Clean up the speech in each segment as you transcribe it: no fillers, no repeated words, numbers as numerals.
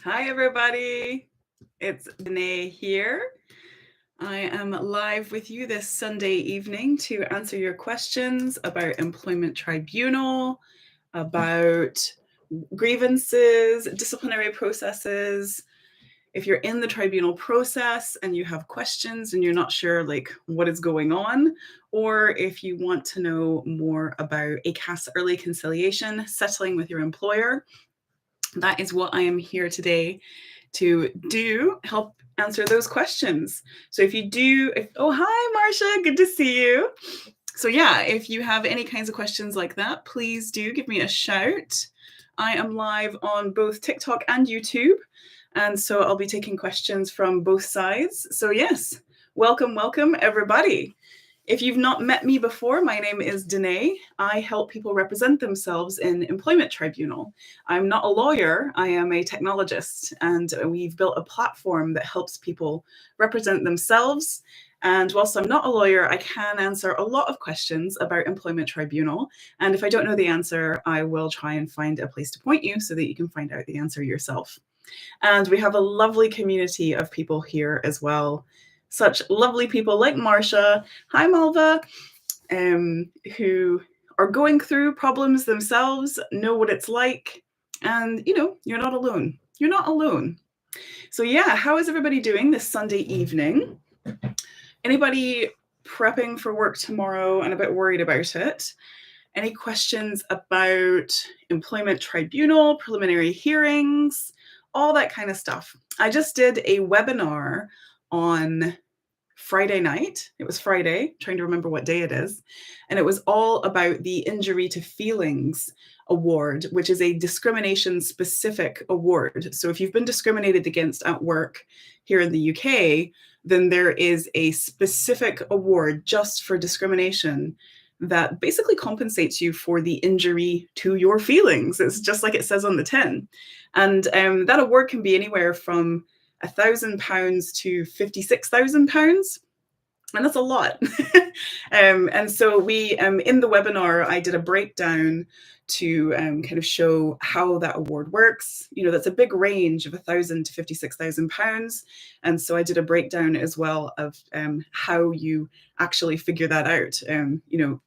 Hi, everybody. It's Danae here. I am live with you this Sunday evening to answer your questions about Employment Tribunal, about grievances, disciplinary processes. If you're in the tribunal process and you have questions and you're not sure what is going on, or if you want to know more about ACAS early conciliation, settling with your employer, that is what I am here today to do, help answer those questions. So oh, hi, Marcia, good to see you. So yeah, if you have any kinds of questions like that, please do give me a shout. I am live on both TikTok and YouTube, and so I'll be taking questions from both sides. So yes, welcome everybody. If you've not met me before, my name is Danae. I help people represent themselves in Employment Tribunal. I'm not a lawyer, I am a technologist, and we've built a platform that helps people represent themselves. And whilst I'm not a lawyer, I can answer a lot of questions about Employment Tribunal. And if I don't know the answer, I will try and find a place to point you so that you can find out the answer yourself. And we have a lovely community of people here as well. Such lovely people like Marcia, hi Malva, who are going through problems themselves, know what it's like, and you're not alone. You're not alone. So yeah, how is everybody doing this Sunday evening? Anybody prepping for work tomorrow and a bit worried about it? Any questions about Employment Tribunal, preliminary hearings, all that kind of stuff? I just did a webinar on Friday night. It was Friday, trying to remember what day it is. And it was all about the Injury to Feelings Award, which is a discrimination specific award. So if you've been discriminated against at work here in the UK, then there is a specific award just for discrimination that basically compensates you for the injury to your feelings. It's just like it says on the tin. And that award can be anywhere from £1,000 to £56,000. And that's a lot. And so we, in the webinar, I did a breakdown to kind of show how that award works. That's a big range of £1,000 to £56,000. And so I did a breakdown as well of how you actually figure that out,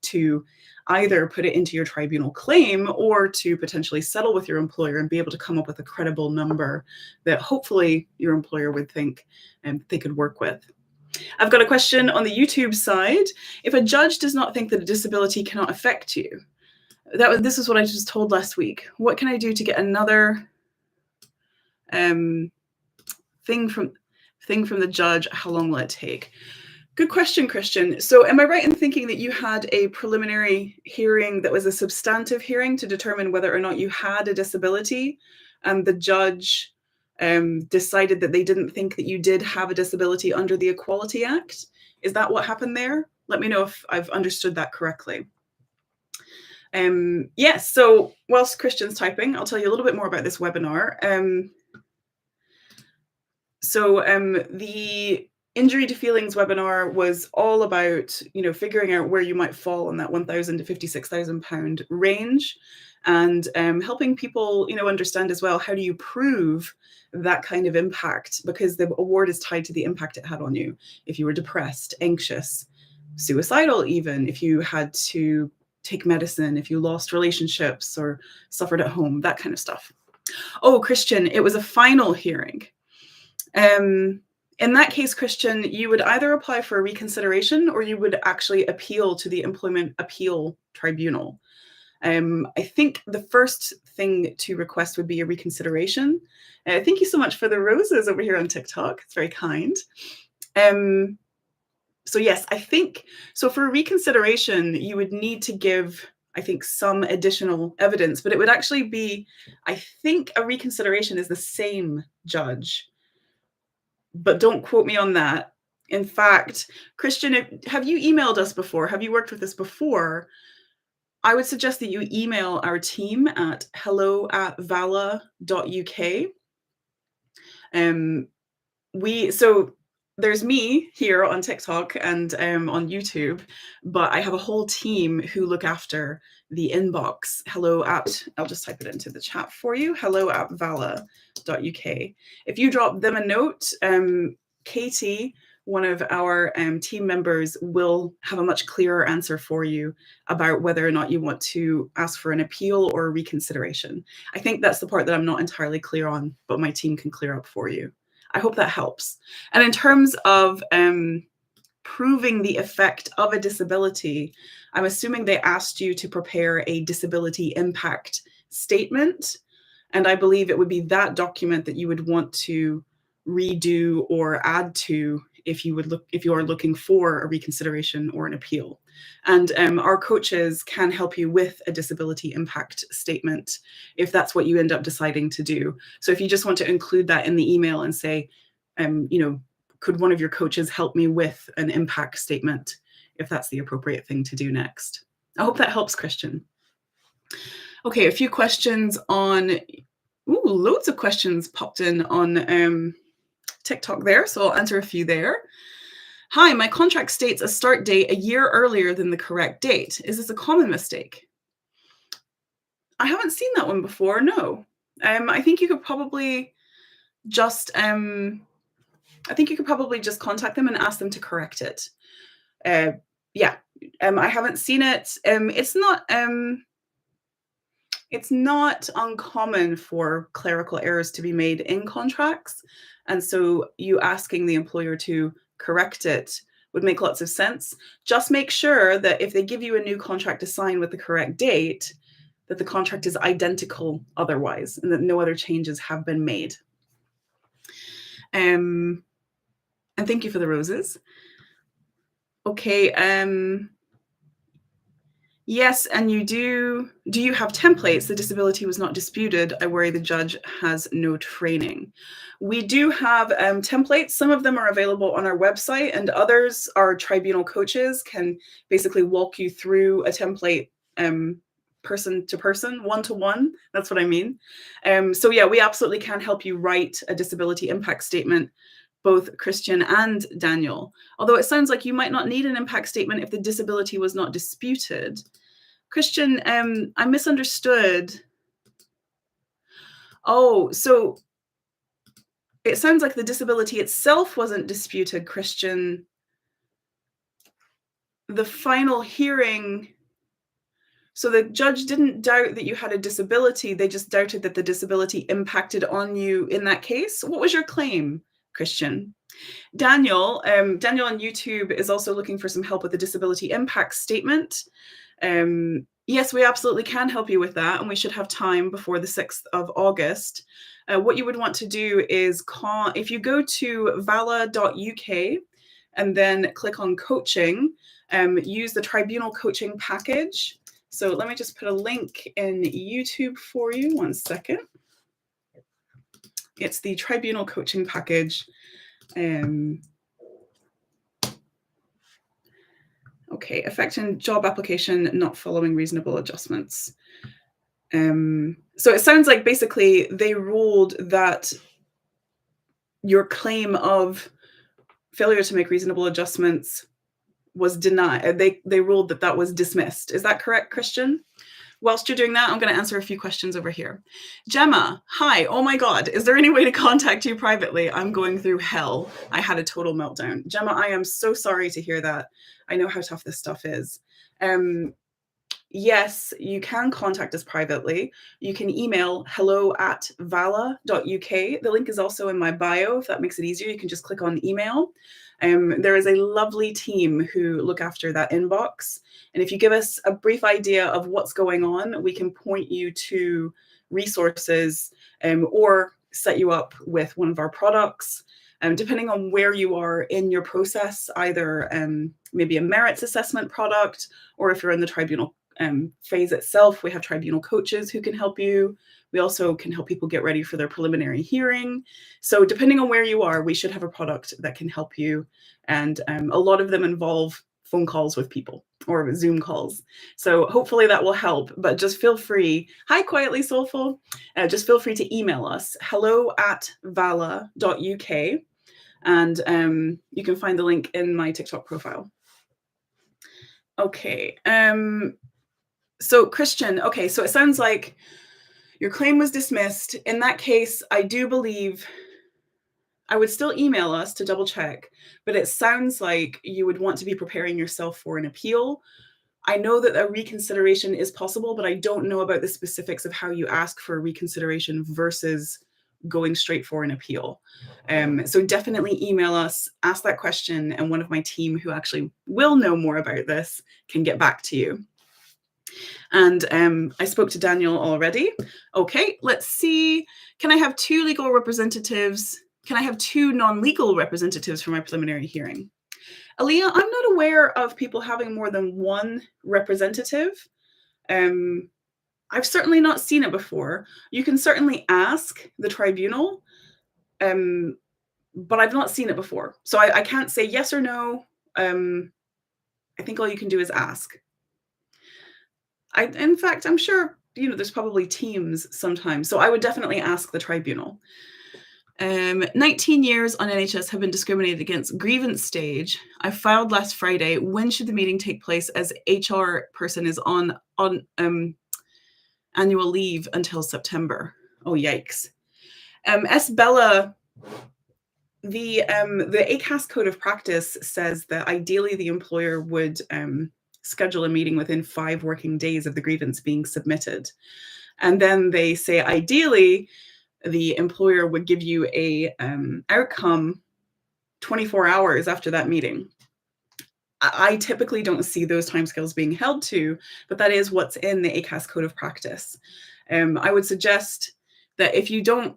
to either put it into your tribunal claim or to potentially settle with your employer and be able to come up with a credible number that hopefully your employer would think they could work with. I've got a question on the YouTube side. If a judge does not think that a disability cannot affect you, this is what I just told last week. What can I do to get another thing from the judge? How long will it take? Good question, Christian. So am I right in thinking that you had a preliminary hearing that was a substantive hearing to determine whether or not you had a disability, and the judge decided that they didn't think that you did have a disability under the Equality Act? Is that what happened there? Let me know if I've understood that correctly. Yes, so whilst Christian's typing, I'll tell you a little bit more about this webinar. The Injury to Feelings webinar was all about, figuring out where you might fall in that £1,000 to £56,000 range, and helping people, understand as well, how do you prove that kind of impact? Because the award is tied to the impact it had on you. If you were depressed, anxious, suicidal, even if you had to take medicine, if you lost relationships or suffered at home, that kind of stuff. Oh, Christian, it was a final hearing. In that case, Christian, you would either apply for a reconsideration or you would actually appeal to the Employment Appeal Tribunal. I think the first thing to request would be a reconsideration. Thank you so much for the roses over here on TikTok. It's very kind. So yes, I think, so for a reconsideration, you would need to give, I think, some additional evidence, but it would actually be, I think a reconsideration is the same judge, but don't quote me on that. In fact, Christian, have you emailed us before? Have you worked with us before? I would suggest that you email our team at hello@vala.uk. So there's me here on TikTok and on YouTube, but I have a whole team who look after the inbox. I'll just type it into the chat for you, hello@vala.uk. If you drop them a note, Katie, one of our team members, will have a much clearer answer for you about whether or not you want to ask for an appeal or a reconsideration. I think that's the part that I'm not entirely clear on, but my team can clear up for you. I hope that helps. And in terms of proving the effect of a disability, I'm assuming they asked you to prepare a disability impact statement. And I believe it would be that document that you would want to redo or add to if you are looking for a reconsideration or an appeal. And our coaches can help you with a disability impact statement if that's what you end up deciding to do. So if you just want to include that in the email and say, could one of your coaches help me with an impact statement, if that's the appropriate thing to do next. I hope that helps, Christian. Okay, a few questions on, loads of questions popped in on TikTok there, so I'll answer a few there. Hi, my contract states a start date a year earlier than the correct date. Is this a common mistake? I haven't seen that one before, no. I think you could probably just contact them and ask them to correct it. I haven't seen it. It's not uncommon for clerical errors to be made in contracts. And so you asking the employer to correct it would make lots of sense. Just make sure that if they give you a new contract to sign with the correct date, that the contract is identical otherwise and that no other changes have been made. And thank you for the roses. Okay. Yes, and do you have templates? The disability was not disputed. I worry the judge has no training. We do have templates. Some of them are available on our website, and others, our tribunal coaches can basically walk you through a template person to person, one-to-one. That's what I mean. So yeah, we absolutely can help you write a disability impact statement, both Christian and Daniel. Although it sounds like you might not need an impact statement if the disability was not disputed. Christian, I misunderstood. Oh, so it sounds like the disability itself wasn't disputed, Christian. The final hearing, so the judge didn't doubt that you had a disability, they just doubted that the disability impacted on you in that case. What was your claim, Christian? Daniel on YouTube is also looking for some help with the disability impact statement. Yes, we absolutely can help you with that, and we should have time before the 6th of August. What you would want to do is if you go to vala.uk and then click on coaching, use the tribunal coaching package. So let me just put a link in YouTube for you. 1 second. It's the tribunal coaching package. Okay, affecting job application, not following reasonable adjustments. So it sounds like basically they ruled that your claim of failure to make reasonable adjustments was denied. They ruled that was dismissed. Is that correct, Christian? Whilst you're doing that, I'm going to answer a few questions over here. Gemma, hi. Oh my God. Is there any way to contact you privately? I'm going through hell. I had a total meltdown. Gemma, I am so sorry to hear that. I know how tough this stuff is. Yes, you can contact us privately. You can email hello@vala.uk. The link is also in my bio. If that makes it easier, you can just click on email. There is a lovely team who look after that inbox. And if you give us a brief idea of what's going on, we can point you to resources or set you up with one of our products. Depending on where you are in your process, either maybe a merits assessment product, or if you're in the tribunal phase itself, we have tribunal coaches who can help you. We also can help people get ready for their preliminary hearing. So depending on where you are, we should have a product that can help you. And a lot of them involve phone calls with people or Zoom calls. So hopefully that will help, but just feel free. Hi, Quietly Soulful. Just feel free to email us, hello@vala.uk. And you can find the link in my TikTok profile. Okay. So Christian, okay, so it sounds like your claim was dismissed. In that case, I do believe I would still email us to double check, but it sounds like you would want to be preparing yourself for an appeal. I know that a reconsideration is possible, but I don't know about the specifics of how you ask for a reconsideration versus going straight for an appeal. So definitely email us, ask that question, and one of my team who actually will know more about this can get back to you. And I spoke to Daniel already. Okay, let's see. Can I have 2 legal representatives? Can I have 2 non-legal representatives for my preliminary hearing? Aaliyah, I'm not aware of people having more than 1 representative. I've certainly not seen it before. You can certainly ask the tribunal, but I've not seen it before. So I can't say yes or no. I think all you can do is ask. In fact, I'm sure, there's probably teams sometimes. So I would definitely ask the tribunal. 19 years on NHS have been discriminated against. Grievance stage. I filed last Friday. When should the meeting take place, as HR person is on annual leave until September? Oh, yikes. Bella, the ACAS code of practice says that ideally the employer would schedule a meeting within 5 working days of the grievance being submitted. And then they say ideally the employer would give you a outcome 24 hours after that meeting. I typically don't see those timescales being held to, but that is what's in the ACAS code of practice. I would suggest that if you don't,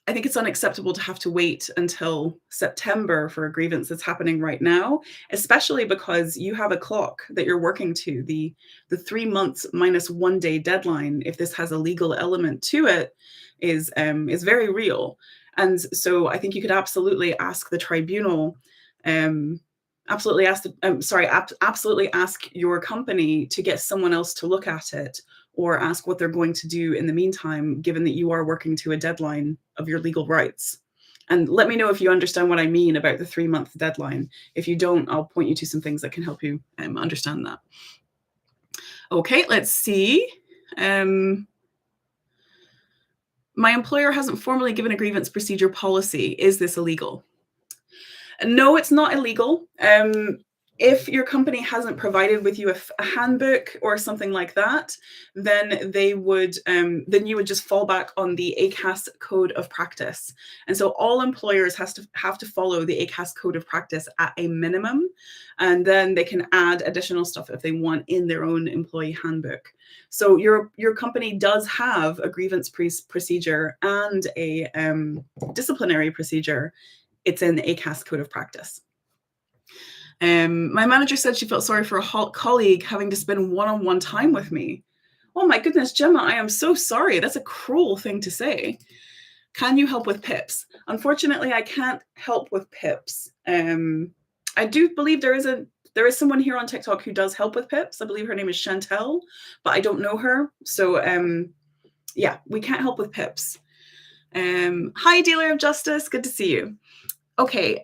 I think it's unacceptable to have to wait until September for a grievance that's happening right now, especially because you have a clock that you're working to. The 3 months minus 1 day deadline, if this has a legal element to it, is very real. And so I think you could absolutely ask the tribunal, absolutely ask your company to get someone else to look at it, or ask what they're going to do in the meantime, given that you are working to a deadline of your legal rights. And let me know if you understand what I mean about the 3-month deadline. If you don't, I'll point you to some things that can help you understand that. Okay, let's see. My employer hasn't formally given a grievance procedure policy. Is this illegal? No, it's not illegal. If your company hasn't provided with you a handbook or something like that, then you would just fall back on the ACAS code of practice. And so all employers have to follow the ACAS code of practice at a minimum, and then they can add additional stuff if they want in their own employee handbook. So your company does have a grievance procedure and a disciplinary procedure. It's in the ACAS code of practice. My manager said she felt sorry for a colleague having to spend one-on-one time with me. Oh my goodness, Gemma, I am so sorry. That's a cruel thing to say. Can you help with PIPs? Unfortunately, I can't help with PIPs. I do believe there is someone here on TikTok who does help with PIPs. I believe her name is Chantel, but I don't know her. So yeah, we can't help with PIPs. Hi, Dealer of Justice. Good to see you. Okay.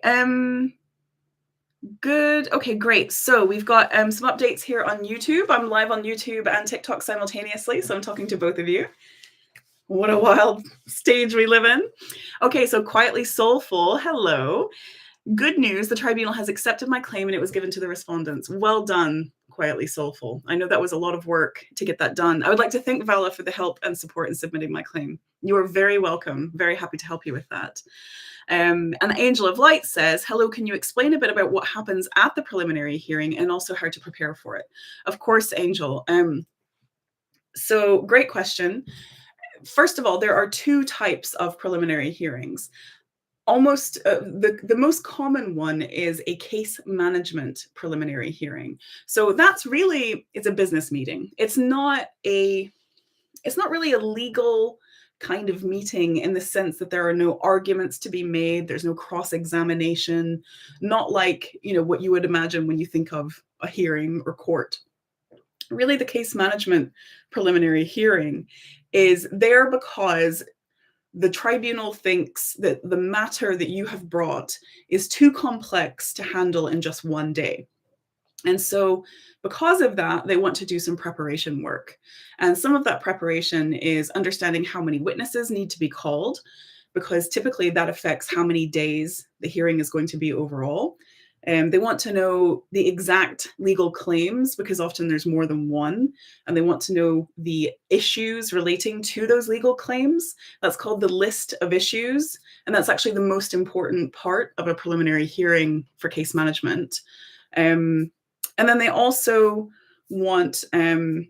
Good. Okay, great. So we've got some updates here on YouTube. I'm live on YouTube and TikTok simultaneously, so I'm talking to both of you. What a wild stage we live in. Okay, so Quietly Soulful, hello. Good news, the tribunal has accepted my claim and it was given to the respondents. Well done, Quietly Soulful. I know that was a lot of work to get that done. I would like to thank Vala for the help and support in submitting my claim. You are very welcome. Very happy to help you with that. And Angel of Light says, hello, can you explain a bit about what happens at the preliminary hearing and also how to prepare for it? Of course, Angel. So great question. First of all, there are 2 types of preliminary hearings. Almost the most common one is a case management preliminary hearing. So that's really, it's a business meeting. It's not really a legal kind of meeting in the sense that there are no arguments to be made. There's no cross-examination, not like, what you would imagine when you think of a hearing or court. Really, the case management preliminary hearing is there because the tribunal thinks that the matter that you have brought is too complex to handle in just one day. And so because of that, they want to do some preparation work. And some of that preparation is understanding how many witnesses need to be called, because typically that affects how many days the hearing is going to be overall. They want to know the exact legal claims, because often there's more than one, and they want to know the issues relating to those legal claims. That's called the list of issues, and that's actually the most important part of a preliminary hearing for case management. And then they also want to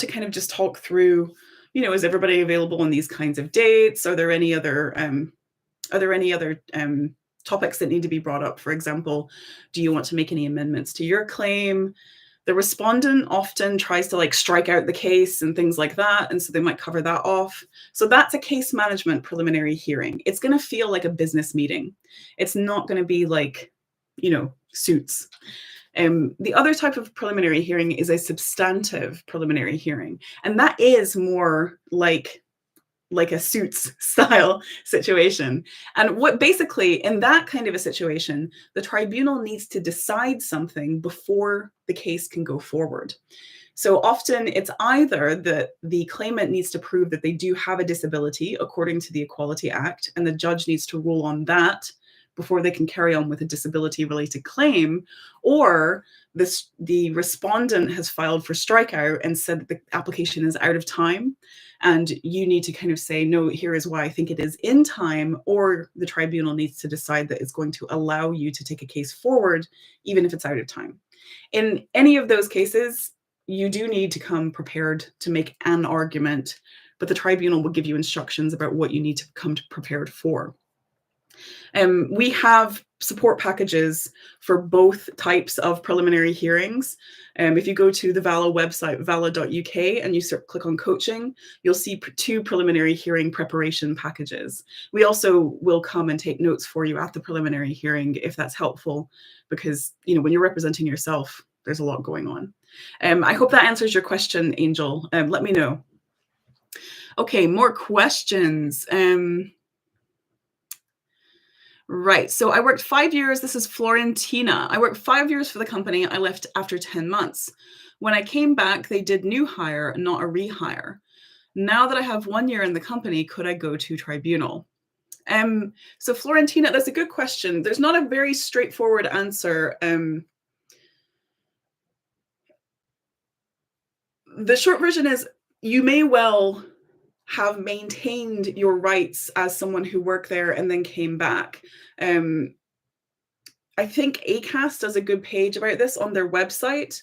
kind of just talk through, is everybody available on these kinds of dates? Are there any other topics that need to be brought up? For example, do you want to make any amendments to your claim? The respondent often tries to strike out the case and things like that, and so they might cover that off. So that's a case management preliminary hearing. It's going to feel like a business meeting. It's not going to be like, suits. The other type of preliminary hearing is a substantive preliminary hearing, and that is more like a suits style situation. And what basically in that kind of a situation, the tribunal needs to decide something before the case can go forward. So often it's either that the claimant needs to prove that they do have a disability according to the Equality Act, and the judge needs to rule on that before they can carry on with a disability-related claim, or the respondent has filed for strikeout and said that the application is out of time, and you need to kind of say, no, here is why I think it is in time, or the tribunal needs to decide that it's going to allow you to take a case forward, even if it's out of time. In any of those cases, you do need to come prepared to make an argument, but the tribunal will give you instructions about what you need to come prepared for. We have support packages for both types of preliminary hearings. If you go to the Vala website, vala.uk, and you click on coaching, you'll see 2 preliminary hearing preparation packages. We also will come and take notes for you at the preliminary hearing if that's helpful, because when you're representing yourself, there's a lot going on. I hope that answers your question, Angel. Let me know. Okay, more questions. Right. So I worked 5 years. This is Florentina. I worked 5 years for the company. I left after 10 months. When I came back, they did new hire, not a rehire. Now that I have 1 year in the company, could I go to tribunal? So Florentina, that's a good question. There's not a very straightforward answer. The short version is you may well have maintained your rights as someone who worked there and then came back. I think ACAS does a good page about this on their website.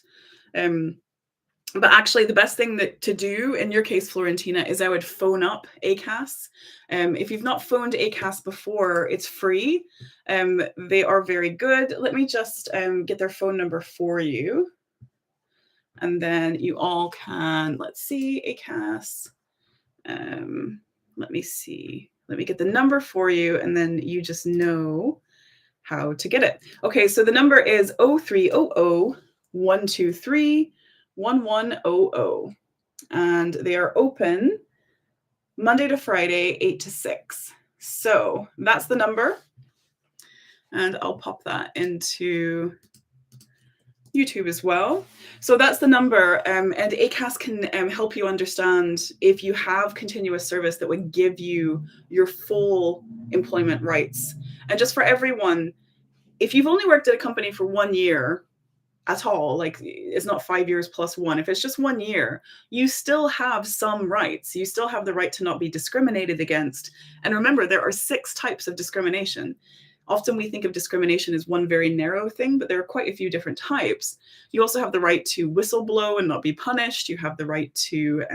But actually, the best thing to do in your case, Florentina, is I would phone up ACAS. If you've not phoned ACAS before, it's free. They are very good. Let me just get their phone number for you. And then you all can, let's see, ACAS. Let me see. Let me get the number for you, and then you just know how to get it. Okay, so the number is 0300-123-1100. And they are open Monday to Friday, 8 to 6. So that's the number. And I'll pop that into YouTube as well. So that's the number, and ACAS can help you understand if you have continuous service that would give you your full employment rights. And just for everyone, if you've only worked at a company for 1 year at all, it's not 5 years plus 1, if it's just 1 year, you still have some rights. You still have the right to not be discriminated against. And remember, there are 6 types of discrimination. Often we think of discrimination as one very narrow thing, but there are quite a few different types. You also have the right to whistleblow and not be punished. You have the right to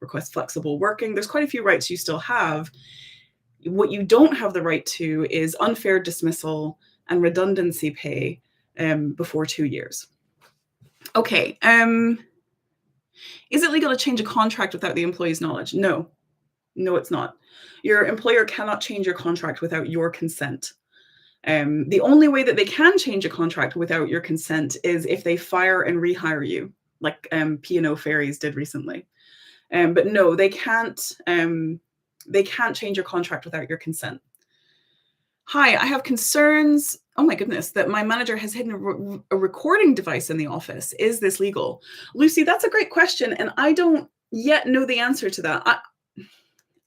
request flexible working. There's quite a few rights you still have. What you don't have the right to is unfair dismissal and redundancy pay before 2 years. Okay. Is it legal to change a contract without the employee's knowledge? No. No, it's not. Your employer cannot change your contract without your consent. The only way that they can change a contract without your consent is if they fire and rehire you, like P&O Ferries did recently. But no, they can't They can't change your contract without your consent. Hi, I have concerns. Oh my goodness, that my manager has hidden a recording device in the office. Is this legal? Lucy, that's a great question, and I don't yet know the answer to that.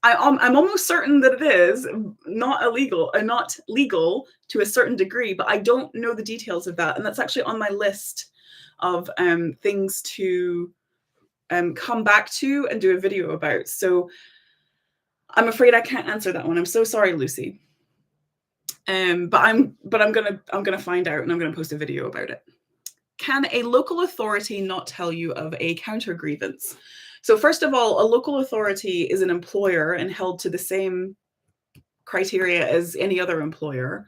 I'm almost certain that it is not illegal, not legal to a certain degree, but I don't know the details of that, and that's actually on my list of things to come back to and do a video about. So I'm afraid I can't answer that one. I'm so sorry, Lucy. But I'm gonna find out, and I'm gonna post a video about it. Can a local authority not tell you of a counter grievance? So first of all, a local authority is an employer and held to the same criteria as any other employer.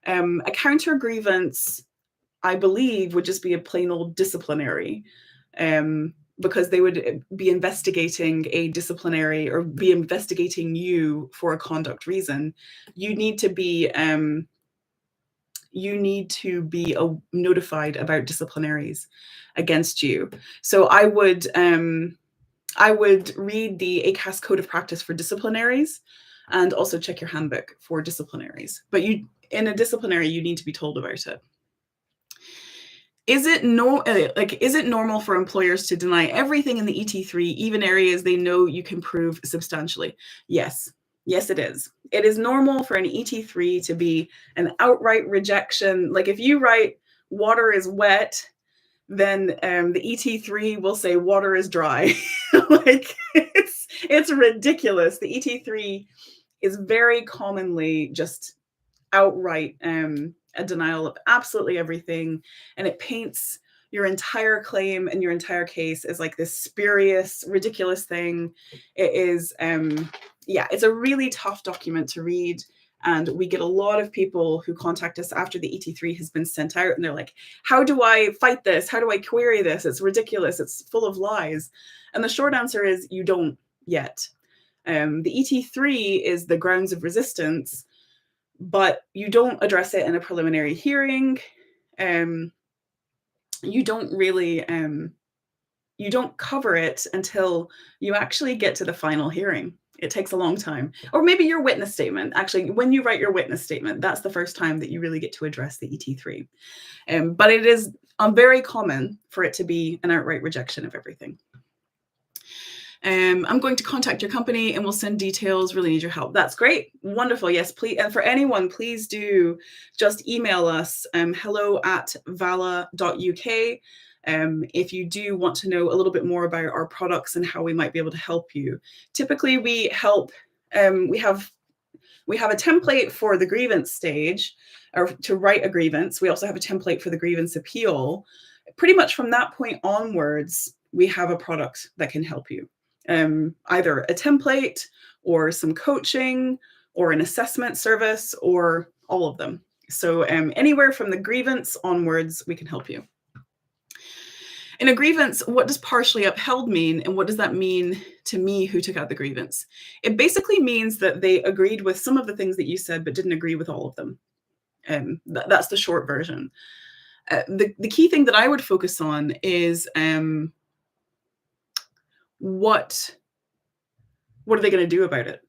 A counter grievance, I believe, would just be a plain old disciplinary, because they would be investigating a disciplinary or be investigating you for a conduct reason. You need to be notified about disciplinaries against you. So I would read the ACAS Code of Practice for disciplinaries, and also check your handbook for disciplinaries. But in a disciplinary, you need to be told about it. Is it normal for employers to deny everything in the ET3, even areas they know you can prove substantially? Yes. Yes, it is. It is normal for an ET3 to be an outright rejection. Like if you write water is wet, then the ET3 will say water is dry. Like it's ridiculous. The ET3 is very commonly just outright a denial of absolutely everything, and it paints your entire claim and your entire case as like this spurious, ridiculous thing. It is, yeah, it's a really tough document to read. And we get a lot of people who contact us after the ET3 has been sent out, and they're like, how do I fight this? How do I query this? It's ridiculous. It's full of lies. And the short answer is you don't yet. The ET3 is the grounds of resistance, but you don't address it in a preliminary hearing. You don't really, you don't cover it until you actually get to the final hearing. It takes a long time. Or maybe your witness statement. Actually, when you write your witness statement, that's the first time that you really get to address the ET3. But it is very common for it to be an outright rejection of everything. I'm going to contact your company and we'll send details. Really need your help. That's great. Wonderful. Yes, please. And for anyone, please do just email us hello@vala.uk. If you do want to know a little bit more about our products and how we might be able to help you. Typically we help, we have a template for the grievance stage, or to write a grievance. We also have a template for the grievance appeal. Pretty much from that point onwards, we have a product that can help you. Either a template or some coaching or an assessment service or all of them. So anywhere from the grievance onwards, we can help you. In a grievance, what does partially upheld mean, and what does that mean to me who took out the grievance? It basically means that they agreed with some of the things that you said, but didn't agree with all of them. That's the short version. The key thing that I would focus on is what are they going to do about it?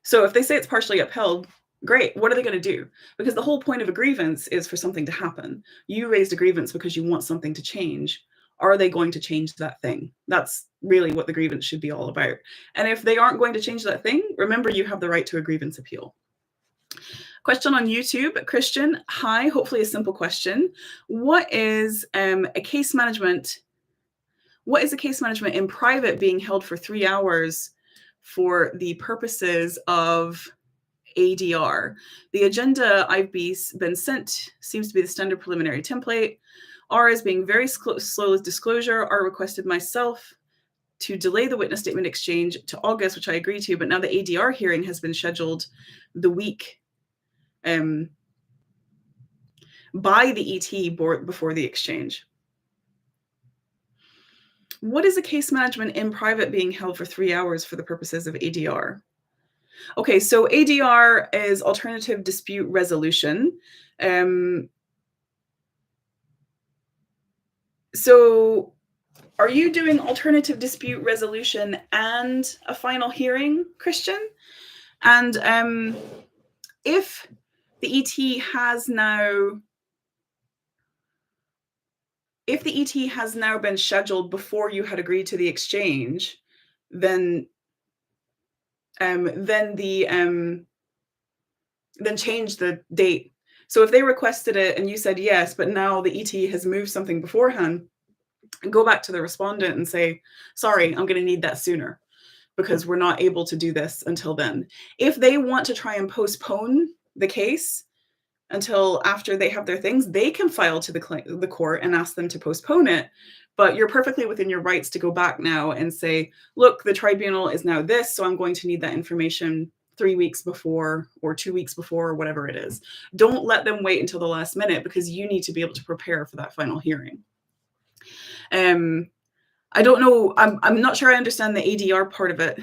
So if they say it's partially upheld, great. What are they going to do? Because the whole point of a grievance is for something to happen. You raised a grievance because you want something to change. Are they going to change that thing? That's really what the grievance should be all about. And if they aren't going to change that thing, remember you have the right to a grievance appeal. Question on YouTube, Christian. Hi, hopefully a simple question. What is a case management? What is a case management in private being held for 3 hours for the purposes of ADR? The agenda I've been sent seems to be the standard preliminary template. R is being very slow with disclosure. R requested myself to delay the witness statement exchange to August, which I agree to, but now the ADR hearing has been scheduled the week by the ET board before the exchange. What is a case management in private being held for 3 hours for the purposes of ADR? Okay, so ADR is alternative dispute resolution. So are you doing alternative dispute resolution and a final hearing, Christian? And if the ET has now been scheduled before you had agreed to the exchange, then change the date. So if they requested it and you said yes, but now the ET has moved something beforehand, go back to the respondent and say, sorry, I'm going to need that sooner because we're not able to do this until then. If they want to try and postpone the case until after they have their things, they can file to the court and ask them to postpone it. But you're perfectly within your rights to go back now and say, look, the tribunal is now this, so I'm going to need that information 3 weeks before or 2 weeks before or whatever it is. Don't let them wait until the last minute because you need to be able to prepare for that final hearing. I don't know. I'm not sure I understand the ADR part of it.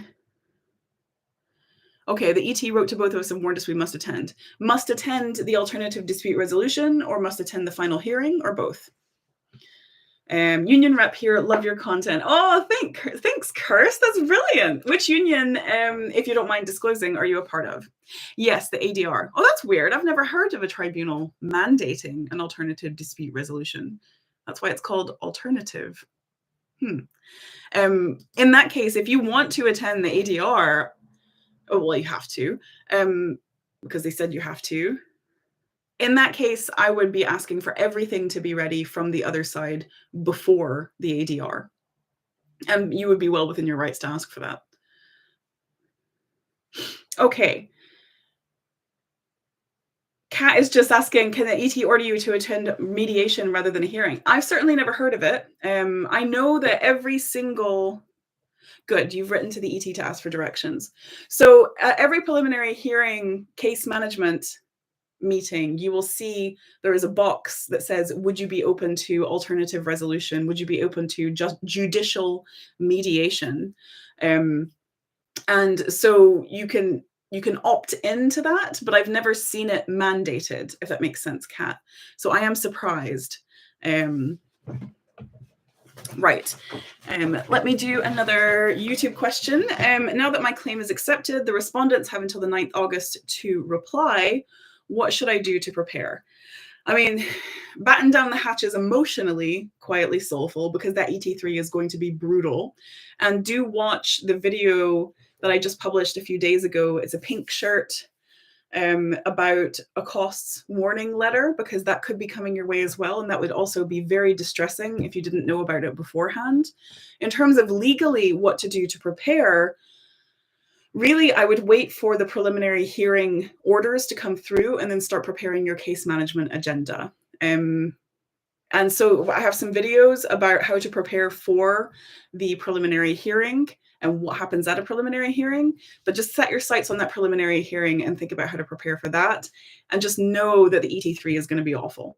Okay, the ET wrote to both of us and warned us we must attend. Must attend the alternative dispute resolution or must attend the final hearing or both? Union rep here, love your content. Oh, thanks, Curse. That's brilliant. Which union, if you don't mind disclosing, are you a part of? Yes, the ADR. Oh, that's weird. I've never heard of a tribunal mandating an alternative dispute resolution. That's why it's called alternative. In that case, if you want to attend the ADR, oh, well, you have to, because they said you have to. In that case, I would be asking for everything to be ready from the other side before the ADR. And you would be well within your rights to ask for that. Okay. Kat is just asking, can the ET order you to attend mediation rather than a hearing? I've certainly never heard of it. I know that every single... Good, you've written to the ET to ask for directions. So every preliminary hearing case management meeting, you will see there is a box that says, would you be open to alternative resolution? Would you be open to just judicial mediation? And so you can opt into that, but I've never seen it mandated, if that makes sense, Kat. So I am surprised. Right. Let me do another YouTube question. Now that my claim is accepted, the respondents have until the 9th August to reply. What should I do to prepare? I mean, batten down the hatches emotionally, quietly soulful, because that ET3 is going to be brutal. And do watch the video that I just published a few days ago. It's a pink shirt about a costs warning letter, because that could be coming your way as well. And that would also be very distressing if you didn't know about it beforehand. In terms of legally what to do to prepare, really, I would wait for the preliminary hearing orders to come through and then start preparing your case management agenda. And so I have some videos about how to prepare for the preliminary hearing and what happens at a preliminary hearing, but just set your sights on that preliminary hearing and think about how to prepare for that. And just know that the ET3 is going to be awful.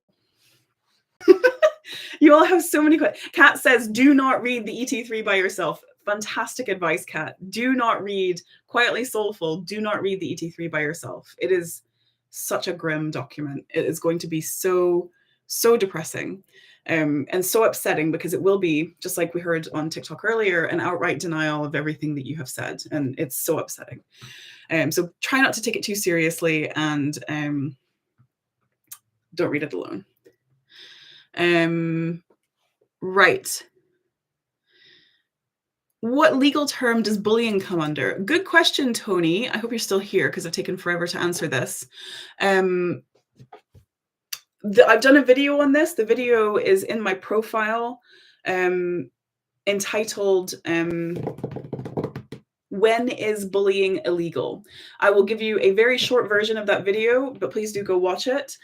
You all have so many questions. Kat says, do not read the ET3 by yourself. Fantastic advice, Kat. Do not read, quietly soulful, do not read the ET3 by yourself. It is such a grim document. It is going to be so depressing and so upsetting, because it will be, just like we heard on TikTok earlier, an outright denial of everything that you have said. And it's so upsetting. So try not to take it too seriously, and don't read it alone. Right. What legal term does bullying come under? Good question, Tony. I hope you're still here, because I've taken forever to answer this. I've done a video on this. The video is in my profile, entitled When is Bullying Illegal? I will give you a very short version of that video, but please do go watch it.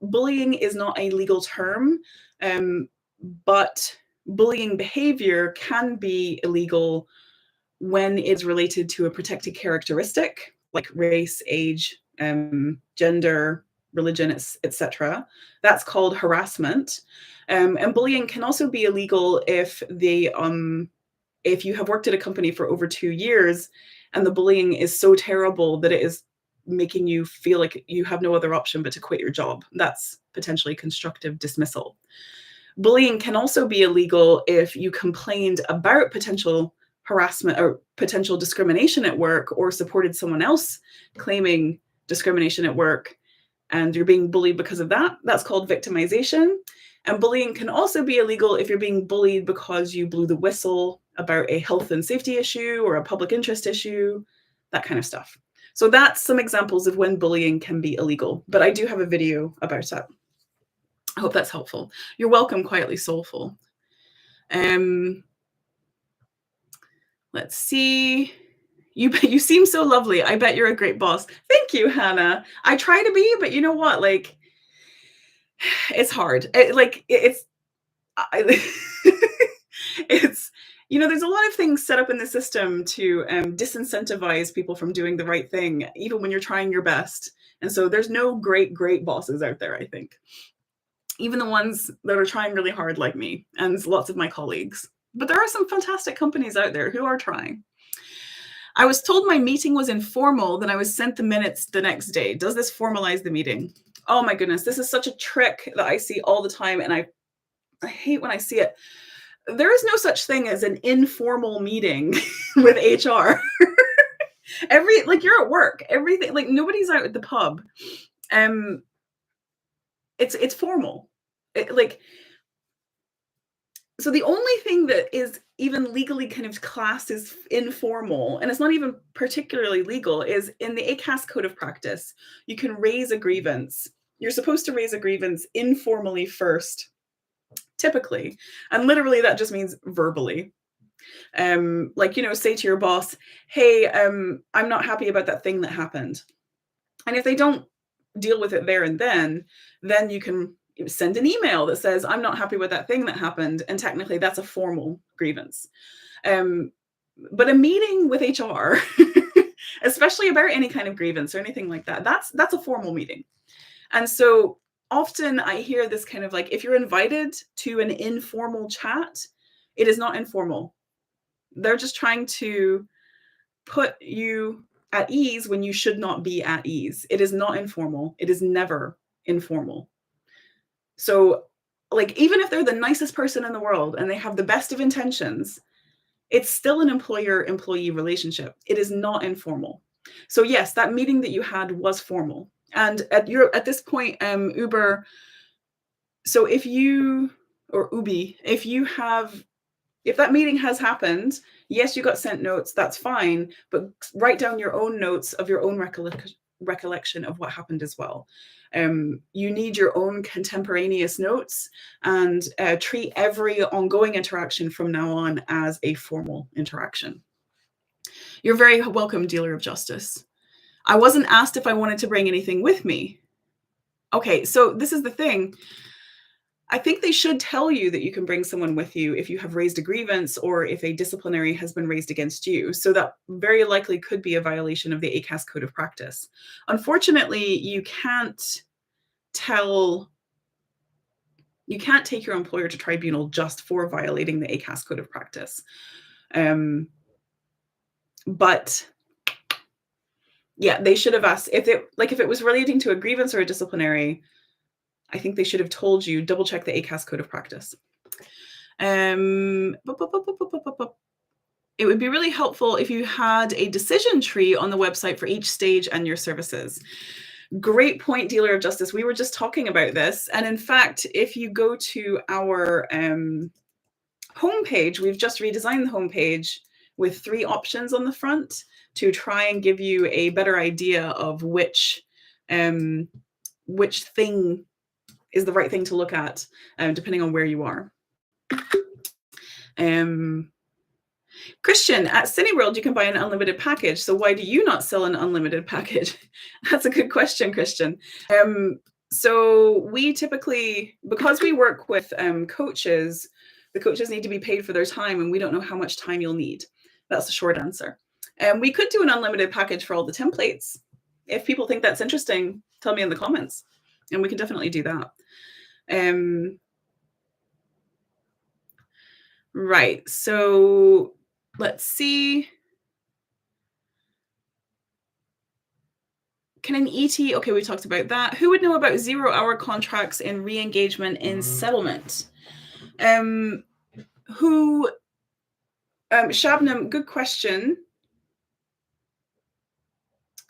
Bullying is not a legal term, but bullying behavior can be illegal when it's related to a protected characteristic like race, age, gender, religion, etc. That's called harassment. And bullying can also be illegal if you have worked at a company for over 2 years and the bullying is so terrible that it is making you feel like you have no other option but to quit your job. That's potentially constructive dismissal. Bullying can also be illegal if you complained about potential harassment or potential discrimination at work, or supported someone else claiming discrimination at work, and you're being bullied because of that. That's called victimization. And bullying can also be illegal if you're being bullied because you blew the whistle about a health and safety issue or a public interest issue, that kind of stuff. So that's some examples of when bullying can be illegal. But I do have a video about it. I hope that's helpful. You're welcome, Quietly Soulful. Let's see. You seem so lovely. I bet you're a great boss. Thank you, Hannah. I try to be, but you know what? Like, it's hard. It's there's a lot of things set up in the system to disincentivize people from doing the right thing, even when you're trying your best. And so there's no great bosses out there, I think. Even the ones that are trying really hard, like me and lots of my colleagues. But there are some fantastic companies out there who are trying. I was told my meeting was informal, then I was sent the minutes the next day. Does this formalize the meeting? Oh my goodness, this is such a trick that I see all the time, and I hate when I see it. There is no such thing as an informal meeting with HR. You're at work, everything, like nobody's out at the pub. It's formal. So the only thing that is even legally kind of classed as informal, and it's not even particularly legal, is in the ACAS code of practice, you can raise a grievance. You're supposed to raise a grievance informally first, typically. And literally that just means verbally. Say to your boss, hey, I'm not happy about that thing that happened. And if they don't deal with it there and then you can send an email that says, I'm not happy with that thing that happened. And technically that's a formal grievance. But a meeting with HR, especially about any kind of grievance or anything like that, that's a formal meeting. And so often I hear this kind of like, if you're invited to an informal chat, it is not informal. They're just trying to put you at ease when you should not be at ease. It is not informal. It is never informal. So, like, even if they're the nicest person in the world and they have the best of intentions, it's still an employer-employee relationship. It is not informal. So yes, that meeting that you had was formal. And at this point, Uber, so if that meeting has happened, yes, you got sent notes, that's fine, but write down your own notes of your own recollection of what happened as well. You need your own contemporaneous notes, and treat every ongoing interaction from now on as a formal interaction. You're very welcome, Dealer of Justice. I wasn't asked if I wanted to bring anything with me. Okay, so this is the thing. I think they should tell you that you can bring someone with you if you have raised a grievance or if a disciplinary has been raised against you. So that very likely could be a violation of the ACAS code of practice. Unfortunately, you can't take your employer to tribunal just for violating the ACAS code of practice. But yeah, they should have asked if it was relating to a grievance or a disciplinary. I think they should have told you, double check the ACAS code of practice. It would be really helpful if you had a decision tree on the website for each stage and your services. Great point, Dealer of Justice. We were just talking about this. And in fact, if you go to our homepage, we've just redesigned the homepage with 3 options on the front to try and give you a better idea of which thing is the right thing to look at, depending on where you are. Christian, at Cineworld, you can buy an unlimited package. So why do you not sell an unlimited package? That's a good question, Christian. So we typically, because we work with coaches, the coaches need to be paid for their time, and we don't know how much time you'll need. That's the short answer. We could do an unlimited package for all the templates. If people think that's interesting, tell me in the comments, and we can definitely do that. Right, so let's see. Can an ET, okay, we talked about that. Who would know about 0-hour contracts and re-engagement in settlement? Shabnam, good question.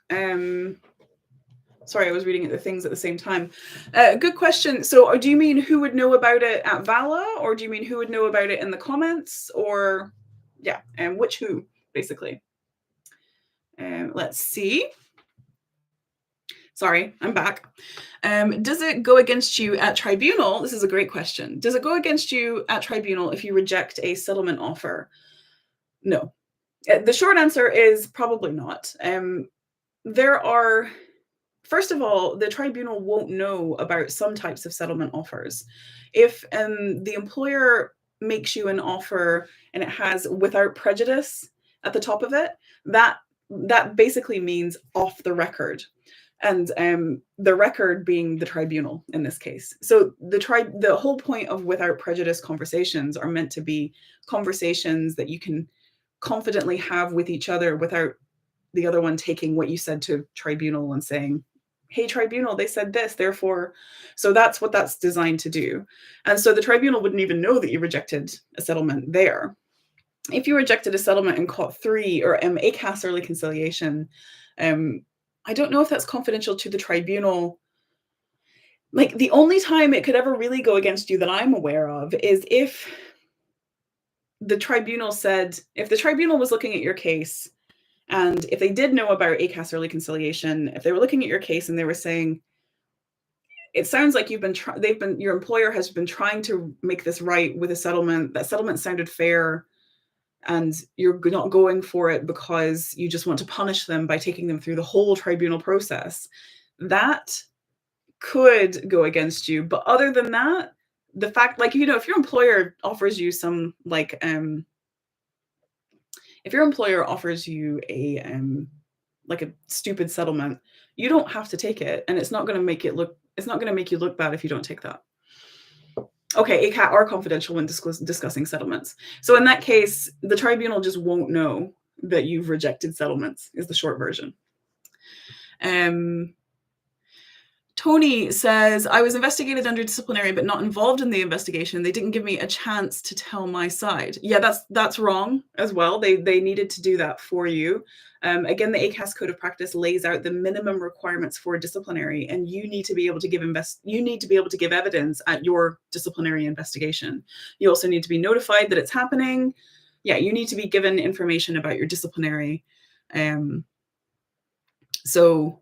Sorry, I was reading the things at the same time. Good question. So do you mean who would know about it at Vala, or do you mean who would know about it in the comments, or yeah, and which who, basically? Let's see. Sorry, I'm back. Does it go against you at tribunal? This is a great question. Does it go against you at tribunal if you reject a settlement offer? No. The short answer is probably not. There are, first of all, the tribunal won't know about some types of settlement offers. If the employer makes you an offer and it has without prejudice at the top of it, that basically means off the record. And the record being the tribunal in this case. So the whole point of without prejudice conversations are meant to be conversations that you can confidently have with each other without the other one taking what you said to tribunal and saying, hey, tribunal, they said this, therefore. So that's what that's designed to do. And so the tribunal wouldn't even know that you rejected a settlement there. If you rejected a settlement in COT 3 or ACAS early conciliation, I don't know if that's confidential to the tribunal. Like, the only time it could ever really go against you that I'm aware of is if the tribunal said, if the tribunal was looking at your case, and if they did know about ACAS early conciliation, if they were looking at your case and they were saying, it sounds like your employer has been trying to make this right with a settlement, that settlement sounded fair, and you're not going for it because you just want to punish them by taking them through the whole tribunal process, that could go against you. But other than that, the fact, like, if your employer offers you some, like, if your employer offers you a stupid settlement, you don't have to take it, and it's not going to make you look bad if you don't take that. Okay, ACAT are confidential when discussing settlements. So in that case, the tribunal just won't know that you've rejected settlements, is the short version. Tony says, I was investigated under disciplinary, but not involved in the investigation. They didn't give me a chance to tell my side. Yeah, that's wrong as well. They needed to do that for you. Again, the ACAS Code of Practice lays out the minimum requirements for disciplinary, and you need to be able to give evidence at your disciplinary investigation. You also need to be notified that it's happening. Yeah, you need to be given information about your disciplinary. So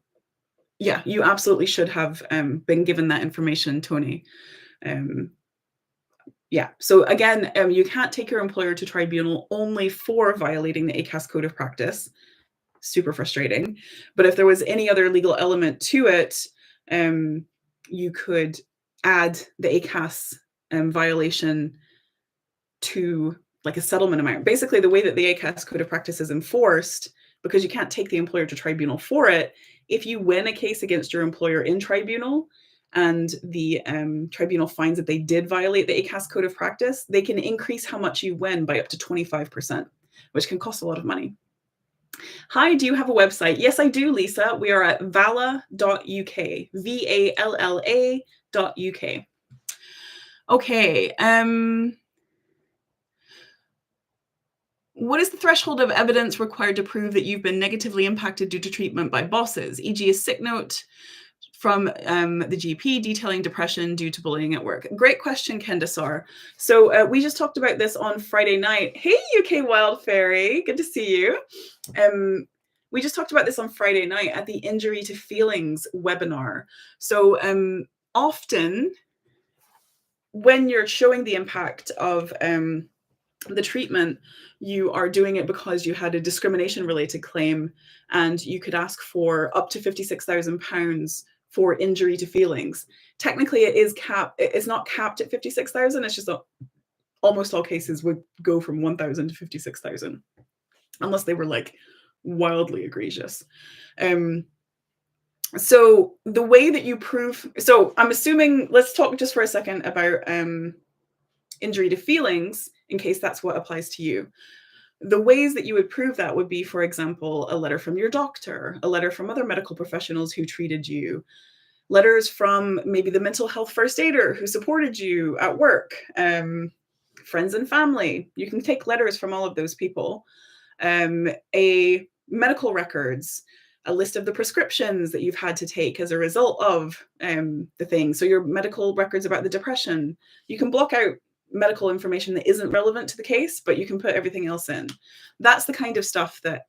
yeah, you absolutely should have been given that information, Tony. Yeah, so again, you can't take your employer to tribunal only for violating the ACAS Code of Practice. Super frustrating. But if there was any other legal element to it, you could add the ACAS violation to like a settlement amount. Basically, the way that the ACAS Code of Practice is enforced, because you can't take the employer to tribunal for it, if you win a case against your employer in tribunal and the tribunal finds that they did violate the ACAS Code of Practice, they can increase how much you win by up to 25%, which can cost a lot of money. Hi, do you have a website? Yes, I do, Lisa. We are at vala.uk, VALLA.uk. Okay. What is the threshold of evidence required to prove that you've been negatively impacted due to treatment by bosses, e.g. a sick note from the GP detailing depression due to bullying at work? Great question, Kendasar. So we just talked about this on Friday night. Hey, UK Wild Fairy, good to see you. We just talked about this on Friday night at the Injury to Feelings webinar. So often when you're showing the impact of the treatment, you are doing it because you had a discrimination related claim, and you could ask for up to £56,000 for injury to feelings. Technically, it is capped. It's not capped at 56,000. It's just almost all cases would go from 1,000 to 56,000, unless they were like wildly egregious. So the way that you prove, so I'm assuming, let's talk just for a second about injury to feelings, in case that's what applies to you. The ways that you would prove that would be, for example, a letter from your doctor, a letter from other medical professionals who treated you, letters from maybe the mental health first aider who supported you at work, friends and family. You can take letters from all of those people. A medical records, a list of the prescriptions that you've had to take as a result of the thing. So your medical records about the depression. You can block out medical information that isn't relevant to the case, but you can put everything else in. That's the kind of stuff that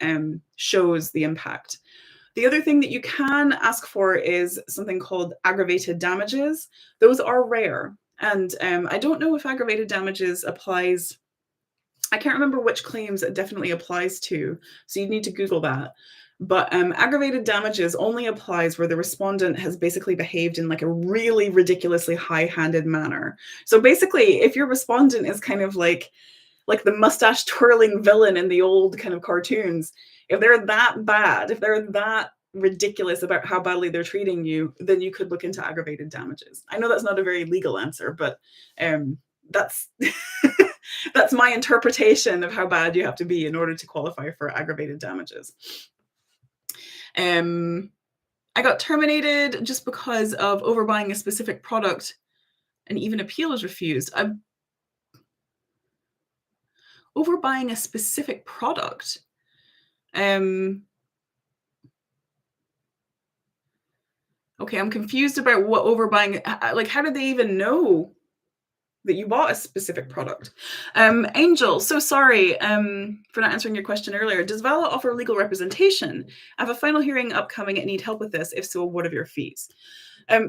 shows the impact. The other thing that you can ask for is something called aggravated damages. Those are rare. And I don't know if aggravated damages applies. I can't remember which claims it definitely applies to. So you need to Google that. But aggravated damages only applies where the respondent has basically behaved in like a really ridiculously high-handed manner. So basically, if your respondent is kind of like the mustache twirling villain in the old kind of cartoons, if they're that bad, if they're that ridiculous about how badly they're treating you, then you could look into aggravated damages. I know that's not a very legal answer, but that's that's my interpretation of how bad you have to be in order to qualify for aggravated damages. I got terminated just because of overbuying a specific product, and even appeal is refused. Overbuying a specific product. Okay, I'm confused about what overbuying, like, how did they even know that you bought a specific product? Angel, so sorry for not answering your question earlier. Does Vala offer legal representation? I have a final hearing upcoming and need help with this. If so, what are your fees?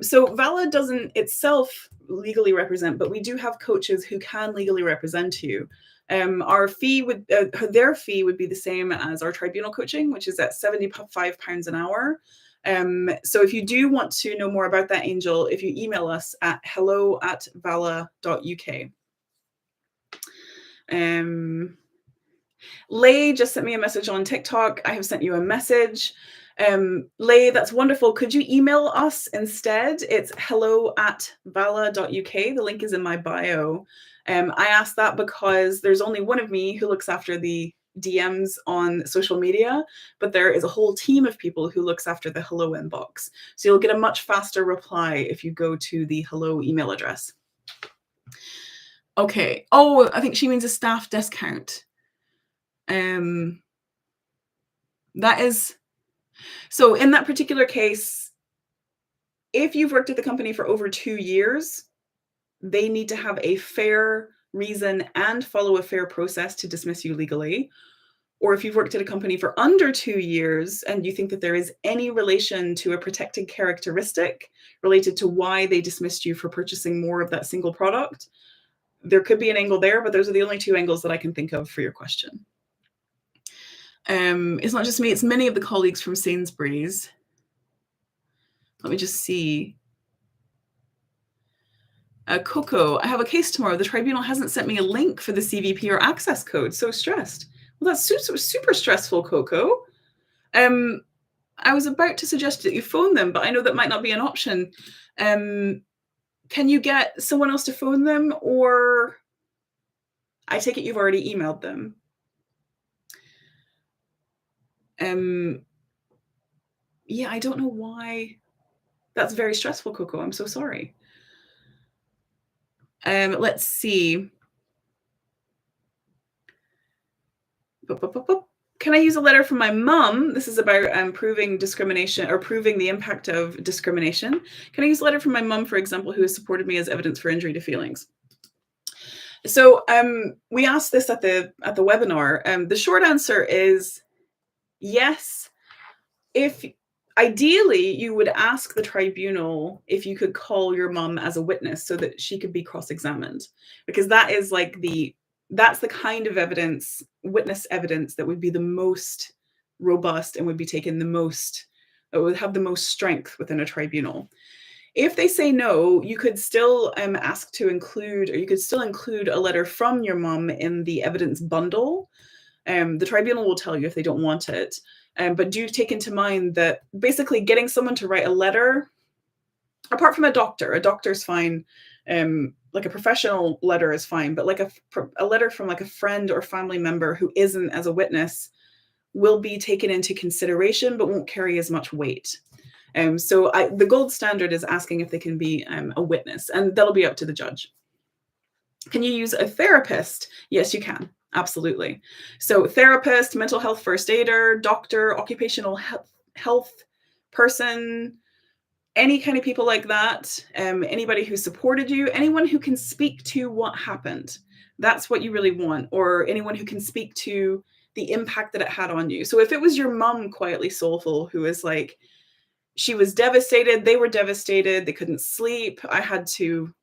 So Vala doesn't itself legally represent, but we do have coaches who can legally represent you. Our fee would, their fee would be the same as our tribunal coaching, which is at £75 an hour. So if you do want to know more about that, Angel, if you email us at hello@vala.uk. Lay just sent me a message on TikTok. I have sent you a message. Lay, that's wonderful. Could you email us instead? It's hello@vala.uk. The link is in my bio. I asked that because there's only one of me who looks after the DMs on social media, but there is a whole team of people who looks after the hello inbox. So you'll get a much faster reply if you go to the hello email address. Okay. Oh, I think she means a staff discount. That is, so in that particular case, if you've worked at the company for over 2 years, they need to have a fair reason and follow a fair process to dismiss you legally. Or if you've worked at a company for under 2 years and you think that there is any relation to a protected characteristic related to why they dismissed you for purchasing more of that single product, there could be an angle there, but those are the only 2 angles that I can think of for your question. It's not just me, it's many of the colleagues from Sainsbury's. Let me just see. Coco, I have a case tomorrow. The tribunal hasn't sent me a link for the CVP or access code. So stressed. Well, that's super stressful, Coco. I was about to suggest that you phone them, but I know that might not be an option. Can you get someone else to phone them, or I take it you've already emailed them? Yeah, I don't know why. That's very stressful, Coco. I'm so sorry. Let's see. Can I use a letter from my mum? This is about proving discrimination or proving the impact of discrimination. Can I use a letter from my mum, for example, who has supported me as evidence for injury to feelings? So we asked this at the webinar. The short answer is yes. If ideally you would ask the tribunal if you could call your mum as a witness so that she could be cross-examined, because that is like that's the kind of evidence, witness evidence, that would be the most robust and would be taken the most, it would have the most strength within a tribunal. If they say no, you could still ask to include, or you could still include a letter from your mum in the evidence bundle. The tribunal will tell you if they don't want it. But do take into mind that basically getting someone to write a letter, apart from a doctor's fine, like a professional letter is fine, but like a letter from like a friend or family member who isn't as a witness will be taken into consideration, but won't carry as much weight. So the gold standard is asking if they can be a witness, and that'll be up to the judge. Can you use a therapist? Yes, you can. Absolutely. So therapist, mental health first aider, doctor, occupational health person, any kind of people like that, anybody who supported you, anyone who can speak to what happened. That's what you really want, or anyone who can speak to the impact that it had on you. So if it was your mom, quietly soulful, who is like, she was devastated, they were devastated, they couldn't sleep, I had to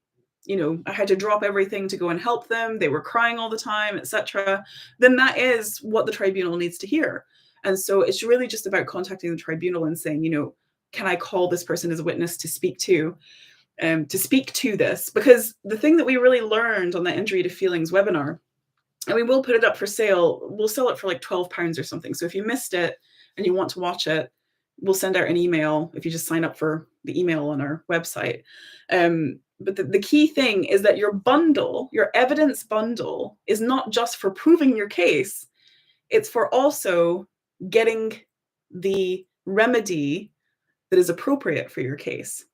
drop everything to go and help them, they were crying all the time, etc., then that is what the tribunal needs to hear. And so it's really just about contacting the tribunal and saying, can I call this person as a witness to speak to this? Because the thing that we really learned on the injury to feelings webinar, and we will put it up for sale, we'll sell it for like £12 or something. So if you missed it and you want to watch it, we'll send out an email if you just sign up for the email on our website. But the key thing is that your bundle, your evidence bundle, is not just for proving your case, it's for also getting the remedy that is appropriate for your case.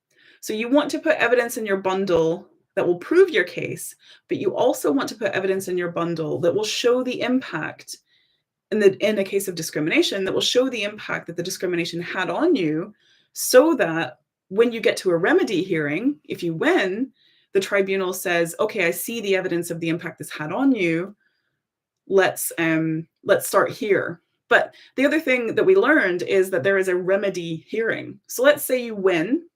So you want to put evidence in your bundle that will prove your case, but you also want to put evidence in your bundle that will show the impact in a case of discrimination, that will show the impact that the discrimination had on you, so that when you get to a remedy hearing, if you win, the tribunal says, okay, I see the evidence of the impact this had on you. Let's start here. But the other thing that we learned is that there is a remedy hearing. So let's say you win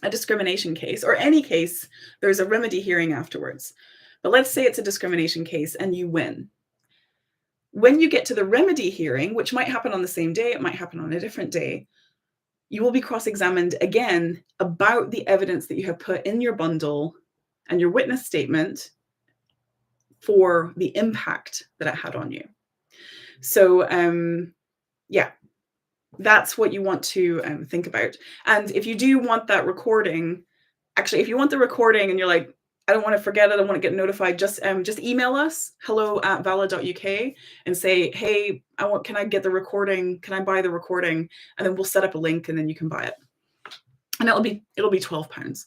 a discrimination case, or any case, there's a remedy hearing afterwards. But let's say it's a discrimination case and you win. When you get to the remedy hearing, which might happen on the same day, it might happen on a different day, you will be cross-examined again about the evidence that you have put in your bundle and your witness statement for the impact that it had on you. So yeah, that's what you want to think about. And if you do want that recording, actually, if you want the recording and you're like, I don't want to forget it, I don't want to get notified, just email us, hello@vala.uk, and say, hey, can I get the recording? Can I buy the recording? And then we'll set up a link and then you can buy it. And it'll be £12.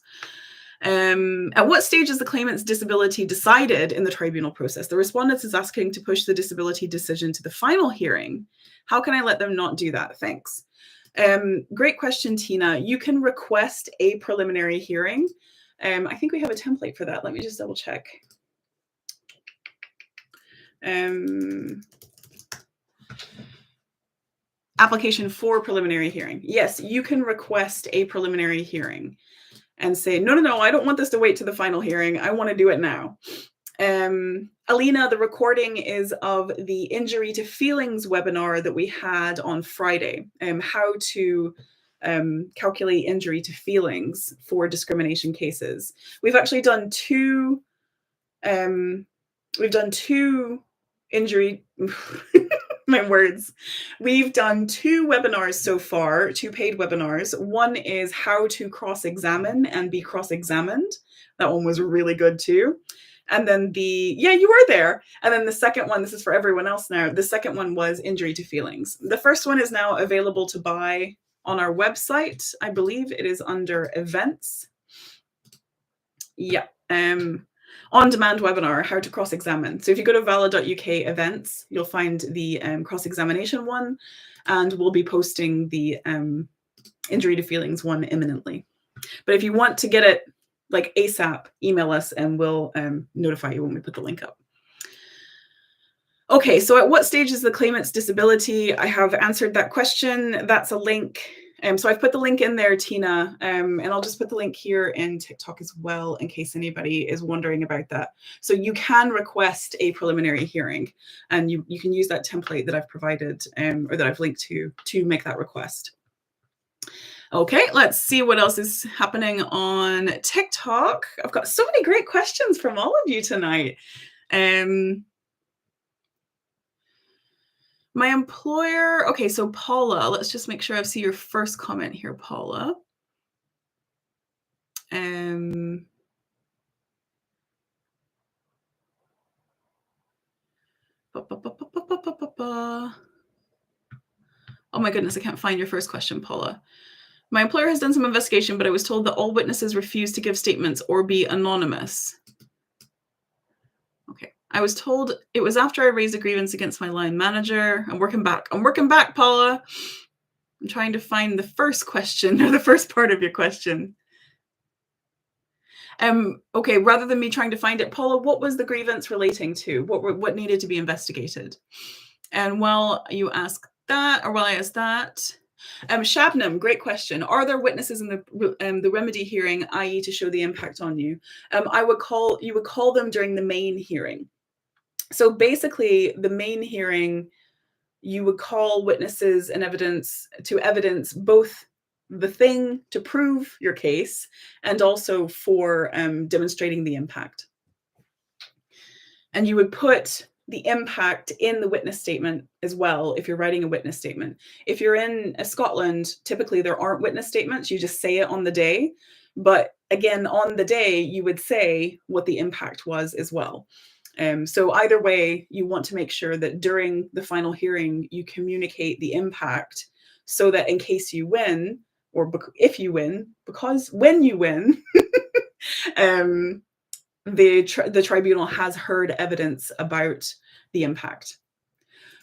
At what stage is the claimant's disability decided in the tribunal process? The respondent is asking to push the disability decision to the final hearing. How can I let them not do that? Thanks. Great question, Tina. You can request a preliminary hearing. I think we have a template for that. Let me just double check. Application for preliminary hearing. Yes, you can request a preliminary hearing and say, no, I don't want this to wait to the final hearing. I want to do it now. Alina, the recording is of the injury to feelings webinar that we had on Friday, how to calculate injury to feelings for discrimination cases. We've actually done two injury, my words. We've done two webinars so far, two paid webinars. One is how to cross-examine and be cross-examined. That one was really good too. And then you were there. And then the second one, this is for everyone else now. The second one was injury to feelings. The first one is now available to buy on our website. I believe it is under events. Yeah. On-demand webinar, how to cross-examine. So if you go to vala.uk events, you'll find the cross-examination one, and we'll be posting the injury to feelings one imminently. But if you want to get it like ASAP, email us and we'll notify you when we put the link up. Okay, so at what stage is the claimant's disability? I have answered that question. That's a link. So I've put the link in there, Tina, and I'll just put the link here in TikTok as well in case anybody is wondering about that. So you can request a preliminary hearing, and you can use that template that I've provided or that I've linked to make that request. Okay, let's see what else is happening on TikTok. I've got so many great questions from all of you tonight. My employer, okay, so Paula, let's just make sure I see your first comment here, Paula. Oh my goodness, I can't find your first question, Paula. My employer has done some investigation, but I was told that all witnesses refuse to give statements or be anonymous. Okay. I was told it was after I raised a grievance against my line manager. I'm working back, Paula. I'm trying to find the first question or the first part of your question. Okay, rather than me trying to find it, Paula, what was the grievance relating to? What needed to be investigated? And while you ask that, or while I ask that, Shabnam, great question. Are there witnesses in the remedy hearing, i.e., to show the impact on you? You would call them during the main hearing. So basically, the main hearing, you would call witnesses and evidence both the thing to prove your case and also for demonstrating the impact. And you would put the impact in the witness statement as well if you're writing a witness statement. If you're in Scotland, typically there aren't witness statements. You just say it on the day. But again, on the day, you would say what the impact was as well. So either way, you want to make sure that during the final hearing, you communicate the impact so that in case you win, or if you win, because when you win, the tribunal has heard evidence about the impact.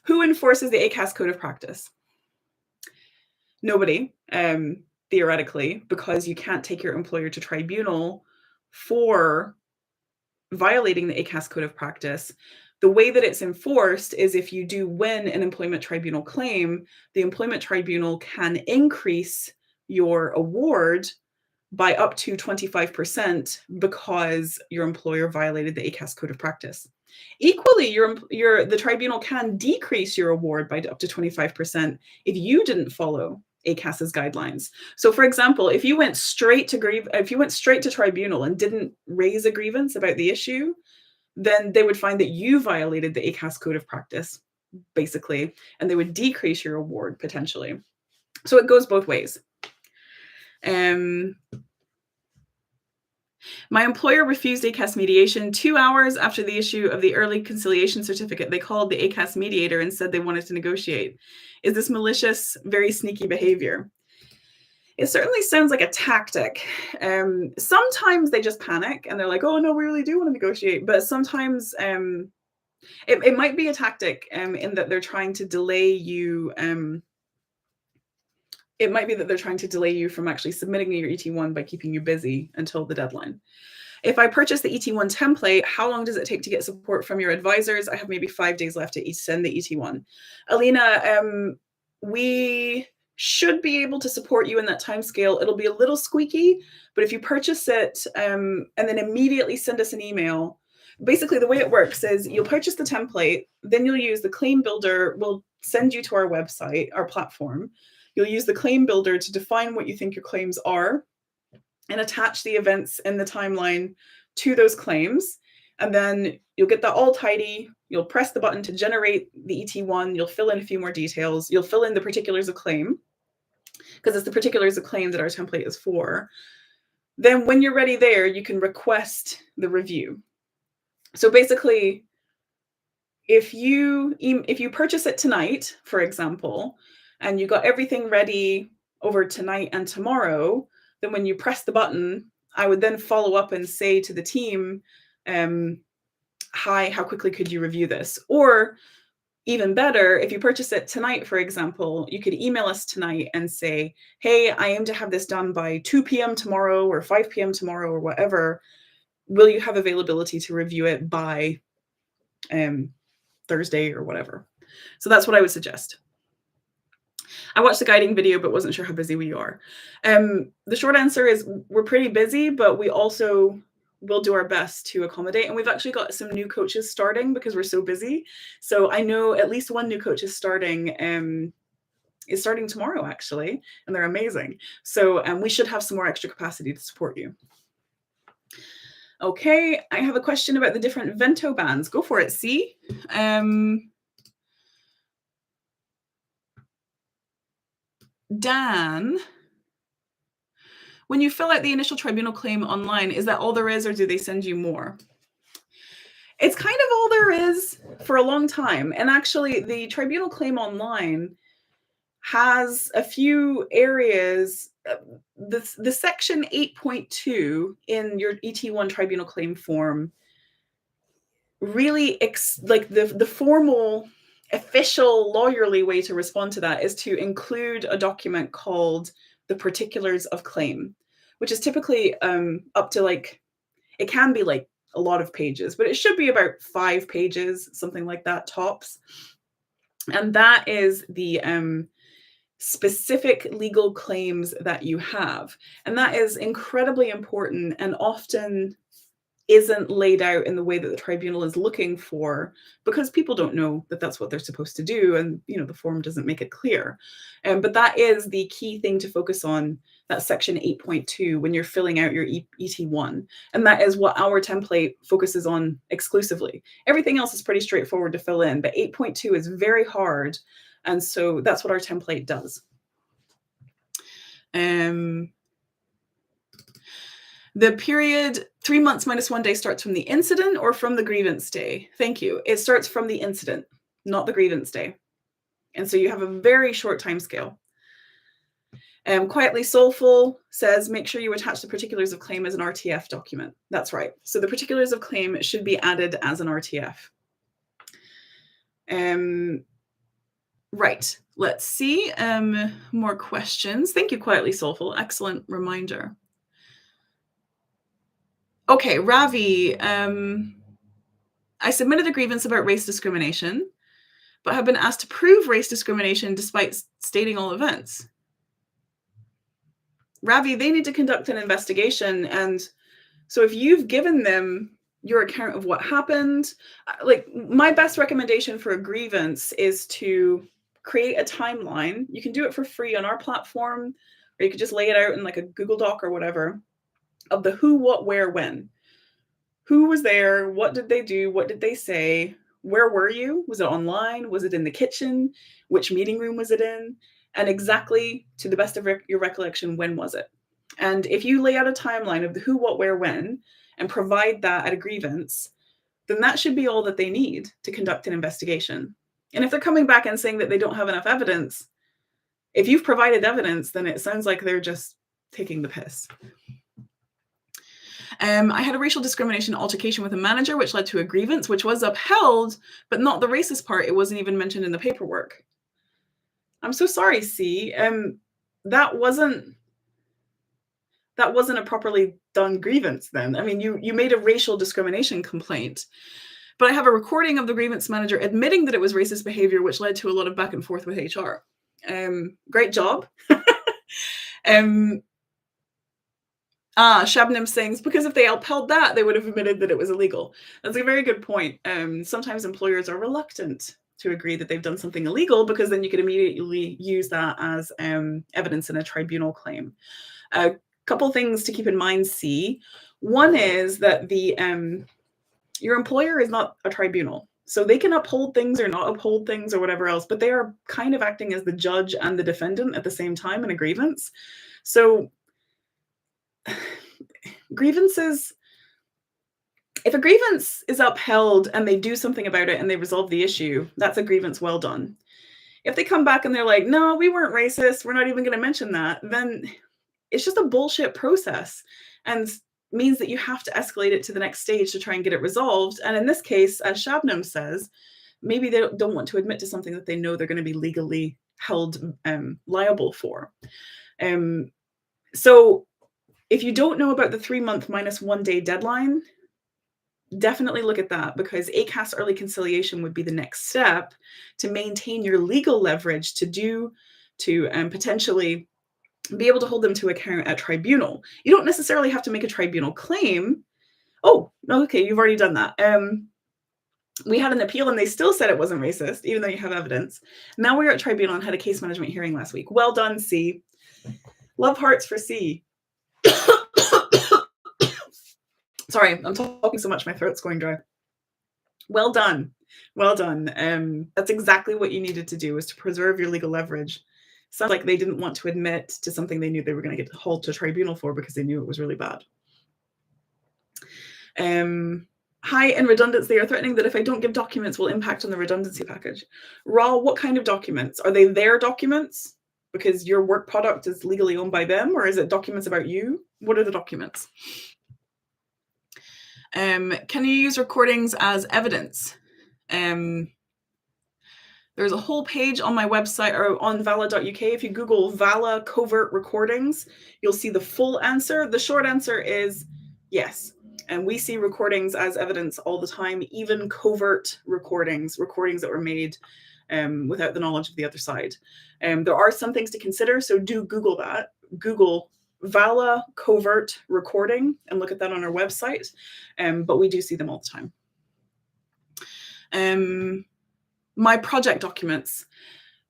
Who enforces the ACAS code of practice? Nobody, theoretically, because you can't take your employer to tribunal for violating the ACAS code of practice. The way that it's enforced is if you do win an employment tribunal claim, the employment tribunal can increase your award by up to 25% because your employer violated the ACAS code of practice. Equally, the tribunal can decrease your award by up to 25% if you didn't follow ACAS's guidelines. So for example, if you went straight to tribunal and didn't raise a grievance about the issue, then they would find that you violated the ACAS code of practice, basically, and they would decrease your award potentially. So it goes both ways. My employer refused ACAS mediation 2 hours after the issue of the early conciliation certificate. They called the ACAS mediator and said they wanted to negotiate. Is this malicious, very sneaky behavior? It certainly sounds like a tactic. Sometimes they just panic and they're like, oh no, we really do want to negotiate. But sometimes it might be a tactic in that they're trying to delay you. It might be that they're trying to delay you from actually submitting your ET1 by keeping you busy until the deadline. If I purchase the ET1 template, how long does it take to get support from your advisors? I have maybe 5 days left to send the ET1. Alina, we should be able to support you in that time scale. It'll be a little squeaky, but if you purchase it and then immediately send us an email, basically the way it works is you'll purchase the template, then you'll use the claim builder. We'll send you to our website, our platform. You'll use the claim builder to define what you think your claims are and attach the events in the timeline to those claims. And then you'll get that all tidy. You'll press the button to generate the ET1. You'll fill in a few more details. You'll fill in the particulars of claim because it's the particulars of claim that our template is for. Then when you're ready there, you can request the review. So basically, if you purchase it tonight, for example, and you got everything ready over tonight and tomorrow, then when you press the button, I would then follow up and say to the team, hi, how quickly could you review this? Or even better, if you purchase it tonight, for example, you could email us tonight and say, hey, I aim to have this done by 2 p.m. tomorrow or 5 p.m. tomorrow or whatever. Will you have availability to review it by Thursday or whatever? So that's what I would suggest. I watched the guiding video, but wasn't sure how busy we are. The short answer is we're pretty busy, but we also will do our best to accommodate. And we've actually got some new coaches starting because we're so busy. So I know at least one new coach is starting tomorrow, actually, and they're amazing. So we should have some more extra capacity to support you. Okay, I have a question about the different vento bands. Go for it, C. Dan, when you fill out the initial tribunal claim online, is that all there is, or do they send you more? It's kind of all there is for a long time. And actually, the tribunal claim online, has a few areas. The section 8.2 in your ET1 tribunal claim form really like the formal official lawyerly way to respond to that is to include a document called the particulars of claim, which is typically up to like, it can be like a lot of pages, but it should be about 5 pages, something like that tops. And that is the specific legal claims that you have. And that is incredibly important and often isn't laid out in the way that the tribunal is looking for, because people don't know that that's what they're supposed to do, and the form doesn't make it clear. But that is the key thing to focus on, that section 8.2 when you're filling out your ET1, and that is what our template focuses on exclusively. Everything else is pretty straightforward to fill in, but 8.2 is very hard, and so that's what our template does. The period 3 months minus 1 day starts from the incident or from the grievance day? Thank you. It starts from the incident, not the grievance day. And so you have a very short time scale. Quietly Soulful says, make sure you attach the particulars of claim as an RTF document. That's right. So the particulars of claim should be added as an RTF. Right. Let's see. More questions. Thank you, Quietly Soulful. Excellent reminder. Okay, Ravi, I submitted a grievance about race discrimination, but have been asked to prove race discrimination despite stating all events. Ravi, they need to conduct an investigation. And so if you've given them your account of what happened, like my best recommendation for a grievance is to create a timeline. You can do it for free on our platform, or you could just lay it out in like a Google Doc or whatever, of the who, what, where, when. Who was there? What did they do? What did they say? Where were you? Was it online? Was it in the kitchen? Which meeting room was it in? And exactly, to the best of your recollection, when was it? And if you lay out a timeline of the who, what, where, when, and provide that at a grievance, then that should be all that they need to conduct an investigation. And if they're coming back and saying that they don't have enough evidence, if you've provided evidence, then it sounds like they're just taking the piss. I had a racial discrimination altercation with a manager, which led to a grievance, which was upheld, but not the racist part. It wasn't even mentioned in the paperwork. I'm so sorry, C. That wasn't a properly done grievance then. I mean, you made a racial discrimination complaint, but I have a recording of the grievance manager admitting that it was racist behavior, which led to a lot of back and forth with HR. Great job. Shabnam sings, because if they upheld that, they would have admitted that it was illegal. That's a very good point. Sometimes employers are reluctant to agree that they've done something illegal, because then you could immediately use that as evidence in a tribunal claim. A couple things to keep in mind, C. One is that your employer is not a tribunal. So they can uphold things or not uphold things or whatever else, but they are kind of acting as the judge and the defendant at the same time in a grievance. So grievances, if a grievance is upheld and they do something about it and they resolve the issue, that's a grievance well done. If they come back and they're like, no, we weren't racist, we're not even going to mention that, then it's just a bullshit process and means that you have to escalate it to the next stage to try and get it resolved. And in this case, as Shabnam says, maybe they don't want to admit to something that they know they're going to be legally held liable for. So if you don't know about the 3 month minus 1 day deadline, definitely look at that, because ACAS early conciliation would be the next step to maintain your legal leverage to potentially be able to hold them to account at tribunal. You don't necessarily have to make a tribunal claim. Oh, okay, you've already done that. We had an appeal and they still said it wasn't racist, even though you have evidence. Now we're at tribunal and had a case management hearing last week. Well done, C. Love hearts for C. Sorry, I'm talking so much, my throat's going dry. Well done. Well done. That's exactly what you needed to do, was to preserve your legal leverage. Sounds like they didn't want to admit to something they knew they were going to get hauled to tribunal for because they knew it was really bad. Hi, in redundancy, they are threatening that if I don't give documents will impact on the redundancy package. Raw, what kind of documents? Are they their documents? Because your work product is legally owned by them, or is it documents about you? What are the documents? Can you use recordings as evidence? There's a whole page on my website or on vala.uk. If you Google Vala covert recordings, you'll see the full answer. The short answer is yes. And we see recordings as evidence all the time, even covert recordings that were made without the knowledge of the other side. There are some things to consider, so do Google that. Google Vala covert recording and look at that on our website. But we do see them all the time. My project documents.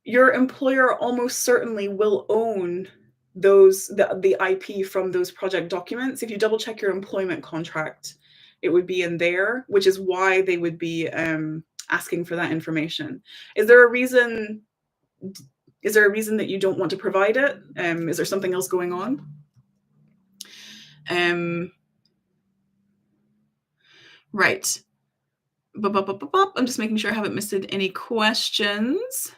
Your employer almost certainly will own the IP from those project documents. If you double check your employment contract, it would be in there, which is why they would be asking for that information. Is there a reason that you don't want to provide it? Is there something else going on? Right. I'm just making sure I haven't missed any questions.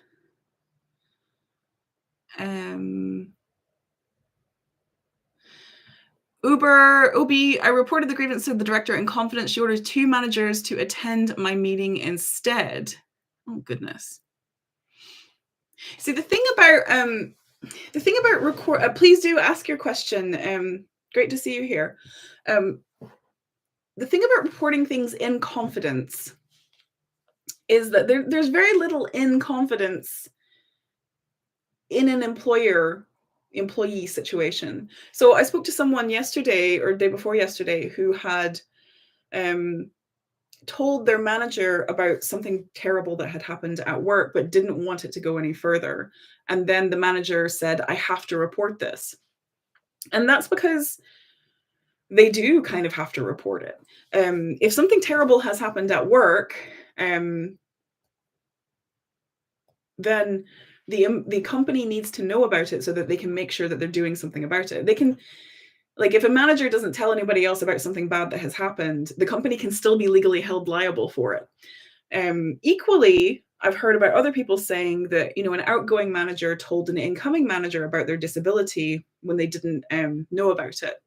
Obi, I reported the grievance to the director in confidence. She ordered 2 managers to attend my meeting instead. Oh, goodness. See, the thing about record, please do ask your question. Great to see you here. The thing about reporting things in confidence is that there's very little in confidence in an employee situation. So I spoke to someone yesterday or day before yesterday who had told their manager about something terrible that had happened at work, but didn't want it to go any further. And then the manager said, I have to report this. And that's because they do kind of have to report it. If something terrible has happened at work, then the company needs to know about it so that they can make sure that they're doing something about it. They can, like, if a manager doesn't tell anybody else about something bad that has happened, the company can still be legally held liable for it. Equally, I've heard about other people saying that, an outgoing manager told an incoming manager about their disability when they didn't know about it.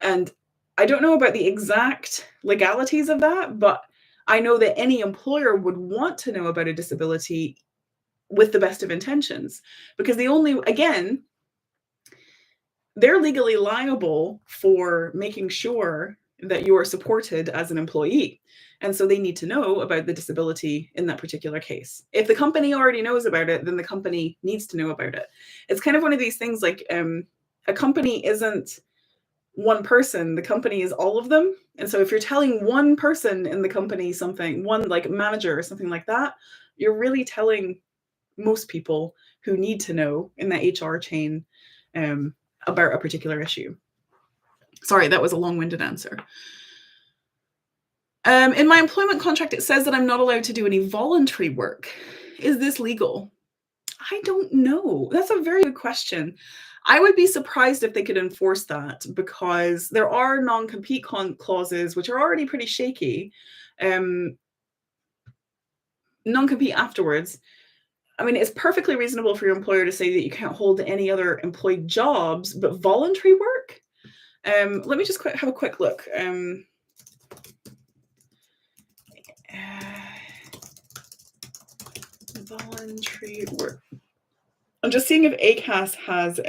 And I don't know about the exact legalities of that, but I know that any employer would want to know about a disability with the best of intentions, because they're legally liable for making sure that you are supported as an employee. And so they need to know about the disability in that particular case. If the company already knows about it, then the company needs to know about it. It's kind of one of these things like a company isn't one person, the company is all of them. And so if you're telling one person in the company something, one like manager or something like that, you're really telling most people who need to know in that HR chain about a particular issue. Sorry, that was a long-winded answer. In my employment contract, it says that I'm not allowed to do any voluntary work. Is this legal? I don't know. That's a very good question. I would be surprised if they could enforce that, because there are non-compete clauses, which are already pretty shaky. Non-compete afterwards. I mean, it's perfectly reasonable for your employer to say that you can't hold any other employed jobs, but voluntary work? Let me just have a quick look. Voluntary work. I'm just seeing if ACAS has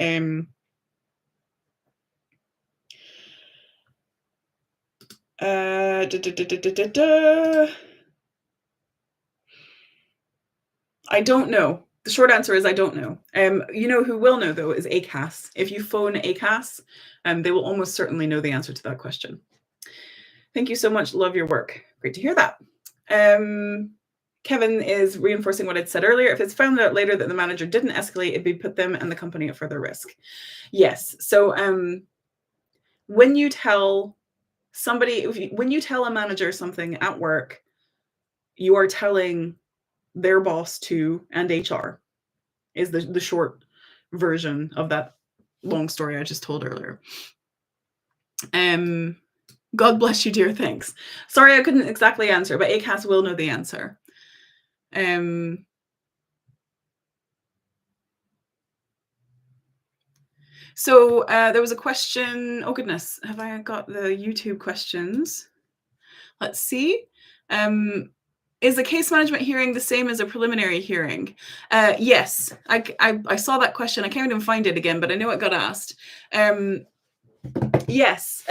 I don't know. The short answer is I don't know. Who will know, though, is ACAS. If you phone ACAS, they will almost certainly know the answer to that question. Thank you so much. Love your work. Great to hear that. Kevin is reinforcing what I'd said earlier. If it's found out later that the manager didn't escalate, it'd be put them and the company at further risk. Yes. So when you tell a manager something at work, you are telling their boss too, and HR is the short version of that long story I just told earlier. God bless you, dear. Thanks. Sorry, I couldn't exactly answer, but ACAS will know the answer. So there was a question. Oh goodness, have I got the YouTube questions? Let's see. Is a case management hearing the same as a preliminary hearing? Yes, I saw that question. I can't even find it again, but I know it got asked. Yes.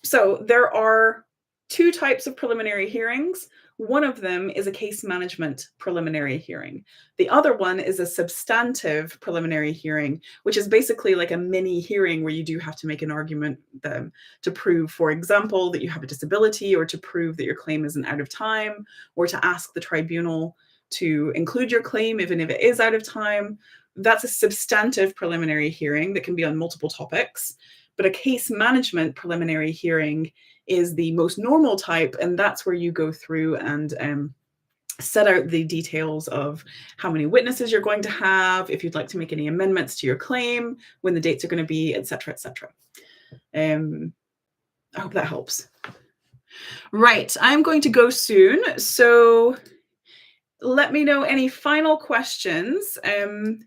So there are two types of preliminary hearings. One of them is a case management preliminary hearing. The other one is a substantive preliminary hearing, which is basically like a mini hearing where you do have to make an argument to prove, for example, that you have a disability, or to prove that your claim isn't out of time, or to ask the tribunal to include your claim even if it is out of time. That's a substantive preliminary hearing that can be on multiple topics. But a case management preliminary hearing is the most normal type, and that's where you go through and set out the details of how many witnesses you're going to have, if you'd like to make any amendments to your claim, when the dates are going to be, etc., etc. I hope that helps. Right, I'm going to go soon, so let me know any final questions. And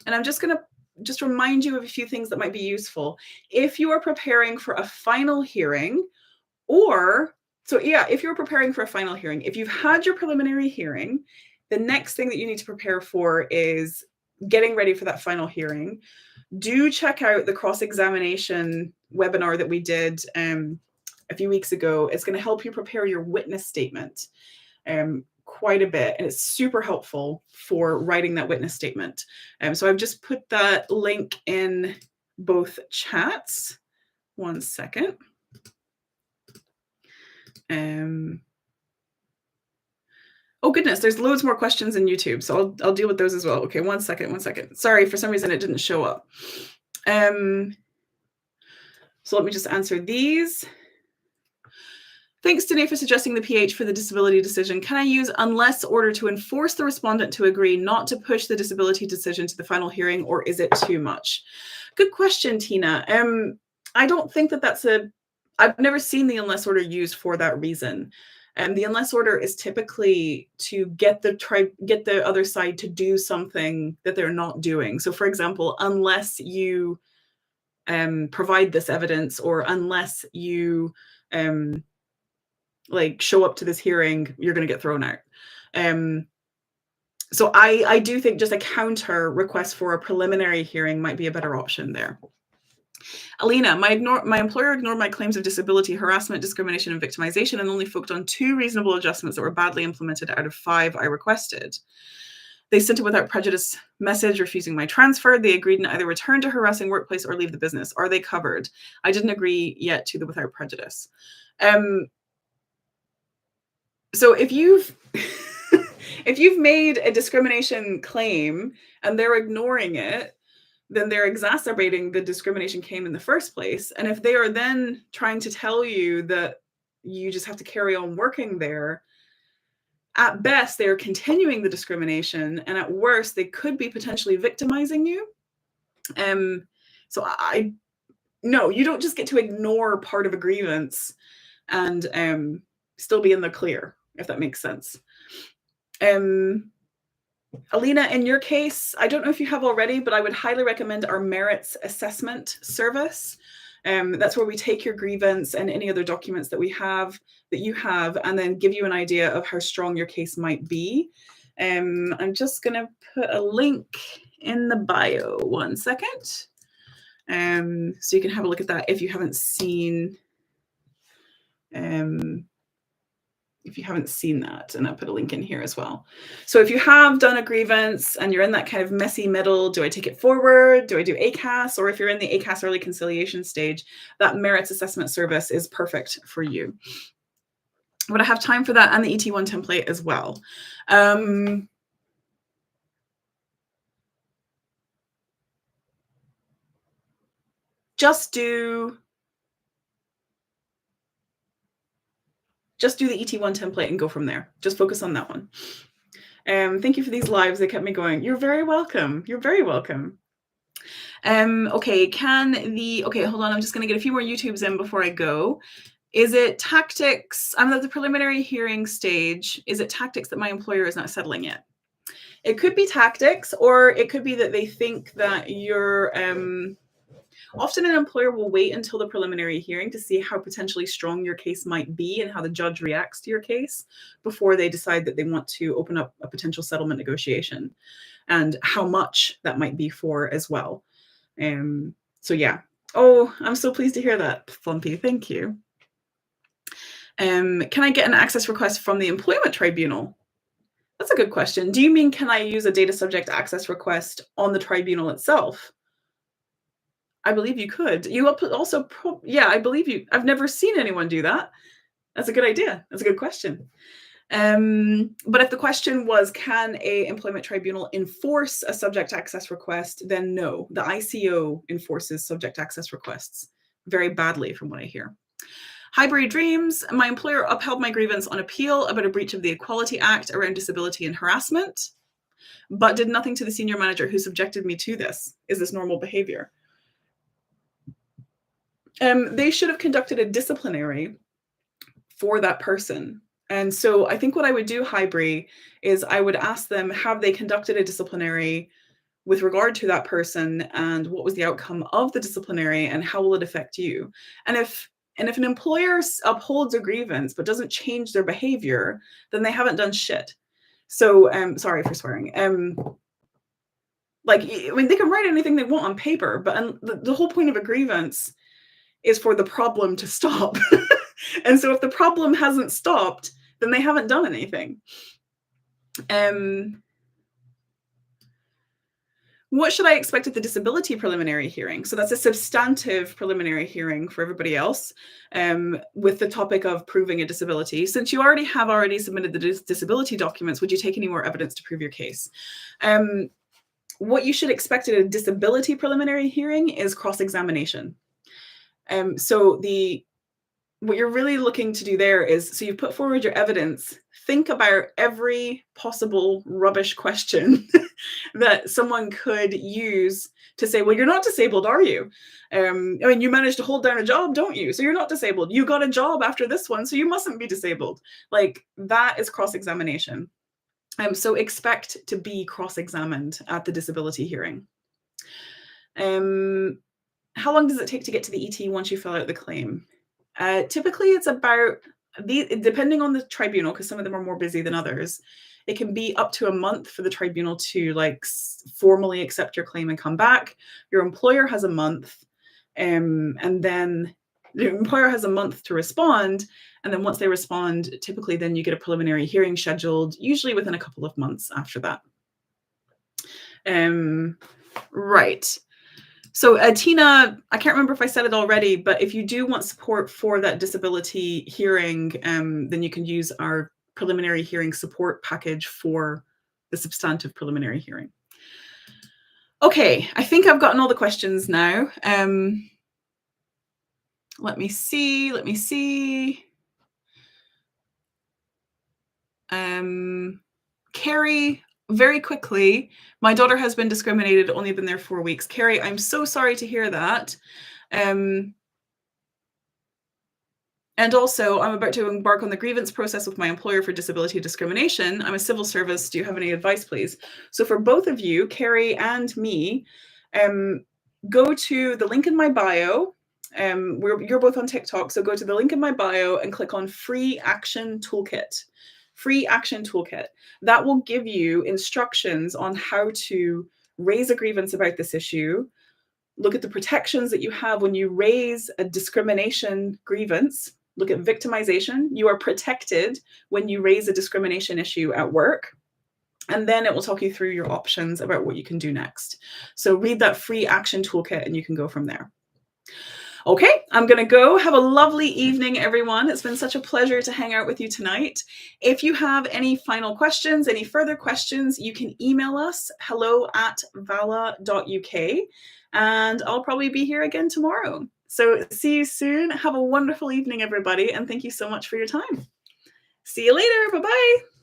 I'm just going to remind you of a few things that might be useful. If you are preparing for a final hearing, if you're preparing for a final hearing, if you've had your preliminary hearing, the next thing that you need to prepare for is getting ready for that final hearing. Do check out the cross-examination webinar that we did a few weeks ago. It's going to help you prepare your witness statement quite a bit, and it's super helpful for writing that witness statement. So I've just put that link in both chats. One second. Oh goodness, there's loads more questions in YouTube, so I'll deal with those as well. Okay, one second. Sorry, for some reason it didn't show up. So let me just answer these. Thanks, Danae, for suggesting the PH for the disability decision. Can I use unless order to enforce the respondent to agree not to push the disability decision to the final hearing, or is it too much? Good question, Tina. I don't think that's I've never seen the unless order used for that reason. The unless order is typically to get the other side to do something that they're not doing. So, for example, unless you provide this evidence, or unless you show up to this hearing, you're going to get thrown out. So I do think just a counter request for a preliminary hearing might be a better option there. Alina, my employer ignored my claims of disability, harassment, discrimination, and victimization, and only focused on 2 reasonable adjustments that were badly implemented out of 5 I requested. They sent a without prejudice message refusing my transfer. They agreed to either return to harassing workplace or leave the business. Are they covered? I didn't agree yet to the without prejudice. So if you've if you've made a discrimination claim and they're ignoring it, then they're exacerbating the discrimination claim in the first place. And if they are then trying to tell you that you just have to carry on working there, at best, they are continuing the discrimination, and at worst, they could be potentially victimizing you. So no, you don't just get to ignore part of a grievance and still be in the clear, if that makes sense. Alina, in your case, I don't know if you have already, but I would highly recommend our merits assessment service. That's where we take your grievance and any other documents that you have, and then give you an idea of how strong your case might be. I'm just going to put a link in the bio. One second. So you can have a look at that if you haven't seen that, and I'll put a link in here as well. So if you have done a grievance and you're in that kind of messy middle, do I take it forward? Do I do ACAS? Or if you're in the ACAS early conciliation stage, that merits assessment service is perfect for you. Would I have time for that and the ET1 template as well? Just do the ET1 template and go from there. Just focus on that one. Thank you for these lives. They kept me going. You're very welcome. You're very welcome. Okay, hold on. I'm just going to get a few more YouTubes in before I go. Is it tactics? I'm at the preliminary hearing stage. Is it tactics that my employer is not settling yet? It could be tactics, or it could be that they think that you're often an employer will wait until the preliminary hearing to see how potentially strong your case might be and how the judge reacts to your case before they decide that they want to open up a potential settlement negotiation, and how much that might be for as well. So yeah. Oh, I'm so pleased to hear that, Flumpy. Thank you. Can I get an access request from the Employment Tribunal? That's a good question. Do you mean, can I use a data subject access request on the tribunal itself? I believe you could. You also, yeah, I believe you. I've never seen anyone do that. That's a good idea. That's a good question. But if the question was, can a employment tribunal enforce a subject access request, then no. The ICO enforces subject access requests very badly, from what I hear. Highbury Dreams, my employer upheld my grievance on appeal about a breach of the Equality Act around disability and harassment, but did nothing to the senior manager who subjected me to this. Is this normal behavior? They should have conducted a disciplinary for that person. And so I think what I would do, Highbury, is I would ask them, have they conducted a disciplinary with regard to that person, and what was the outcome of the disciplinary, and how will it affect you? And if an employer upholds a grievance but doesn't change their behavior, then they haven't done shit. So sorry for swearing. Like, I mean, they can write anything they want on paper, but the whole point of a grievance is for the problem to stop. And so if the problem hasn't stopped, then they haven't done anything. What should I expect at the disability preliminary hearing? So that's a substantive preliminary hearing for everybody else, with the topic of proving a disability. Since you already submitted the disability documents, would you take any more evidence to prove your case? What you should expect at a disability preliminary hearing is cross-examination. So what you're really looking to do there is, so you put forward your evidence, think about every possible rubbish question that someone could use to say, well, you're not disabled, are you? I mean, you managed to hold down a job, don't you? So you're not disabled. You got a job after this one, so you mustn't be disabled. Like, that is cross-examination. So expect to be cross-examined at the disability hearing. How long does it take to get to the ET once you fill out the claim? Typically, it's about, depending on the tribunal, because some of them are more busy than others, it can be up to a month for the tribunal to formally accept your claim and come back. Your employer has a month, and then the employer has a month to respond. And then once they respond, typically then you get a preliminary hearing scheduled, usually within a couple of months after that. Right. So Tina, I can't remember if I said it already, but if you do want support for that disability hearing, then you can use our preliminary hearing support package for the substantive preliminary hearing. Okay, I think I've gotten all the questions now. Let me see. Carrie, very quickly, my daughter has been discriminated, only been there 4 weeks. Carrie, I'm so sorry to hear that. And also, I'm about to embark on the grievance process with my employer for disability discrimination. I'm a civil service. Do you have any advice, please? So for both of you, Carrie and me, go to the link in my bio. You're both on TikTok, so go to the link in my bio and click on Free Action Toolkit. Free Action Toolkit. That will give you instructions on how to raise a grievance about this issue. Look at the protections that you have when you raise a discrimination grievance. Look at victimization. You are protected when you raise a discrimination issue at work. And then it will talk you through your options about what you can do next. So read that Free Action Toolkit and you can go from there. Okay, I'm going to go. Have a lovely evening, everyone. It's been such a pleasure to hang out with you tonight. If you have any final questions, any further questions, you can email us, hello@vala.uk, and I'll probably be here again tomorrow. So see you soon. Have a wonderful evening, everybody, and thank you so much for your time. See you later. Bye-bye.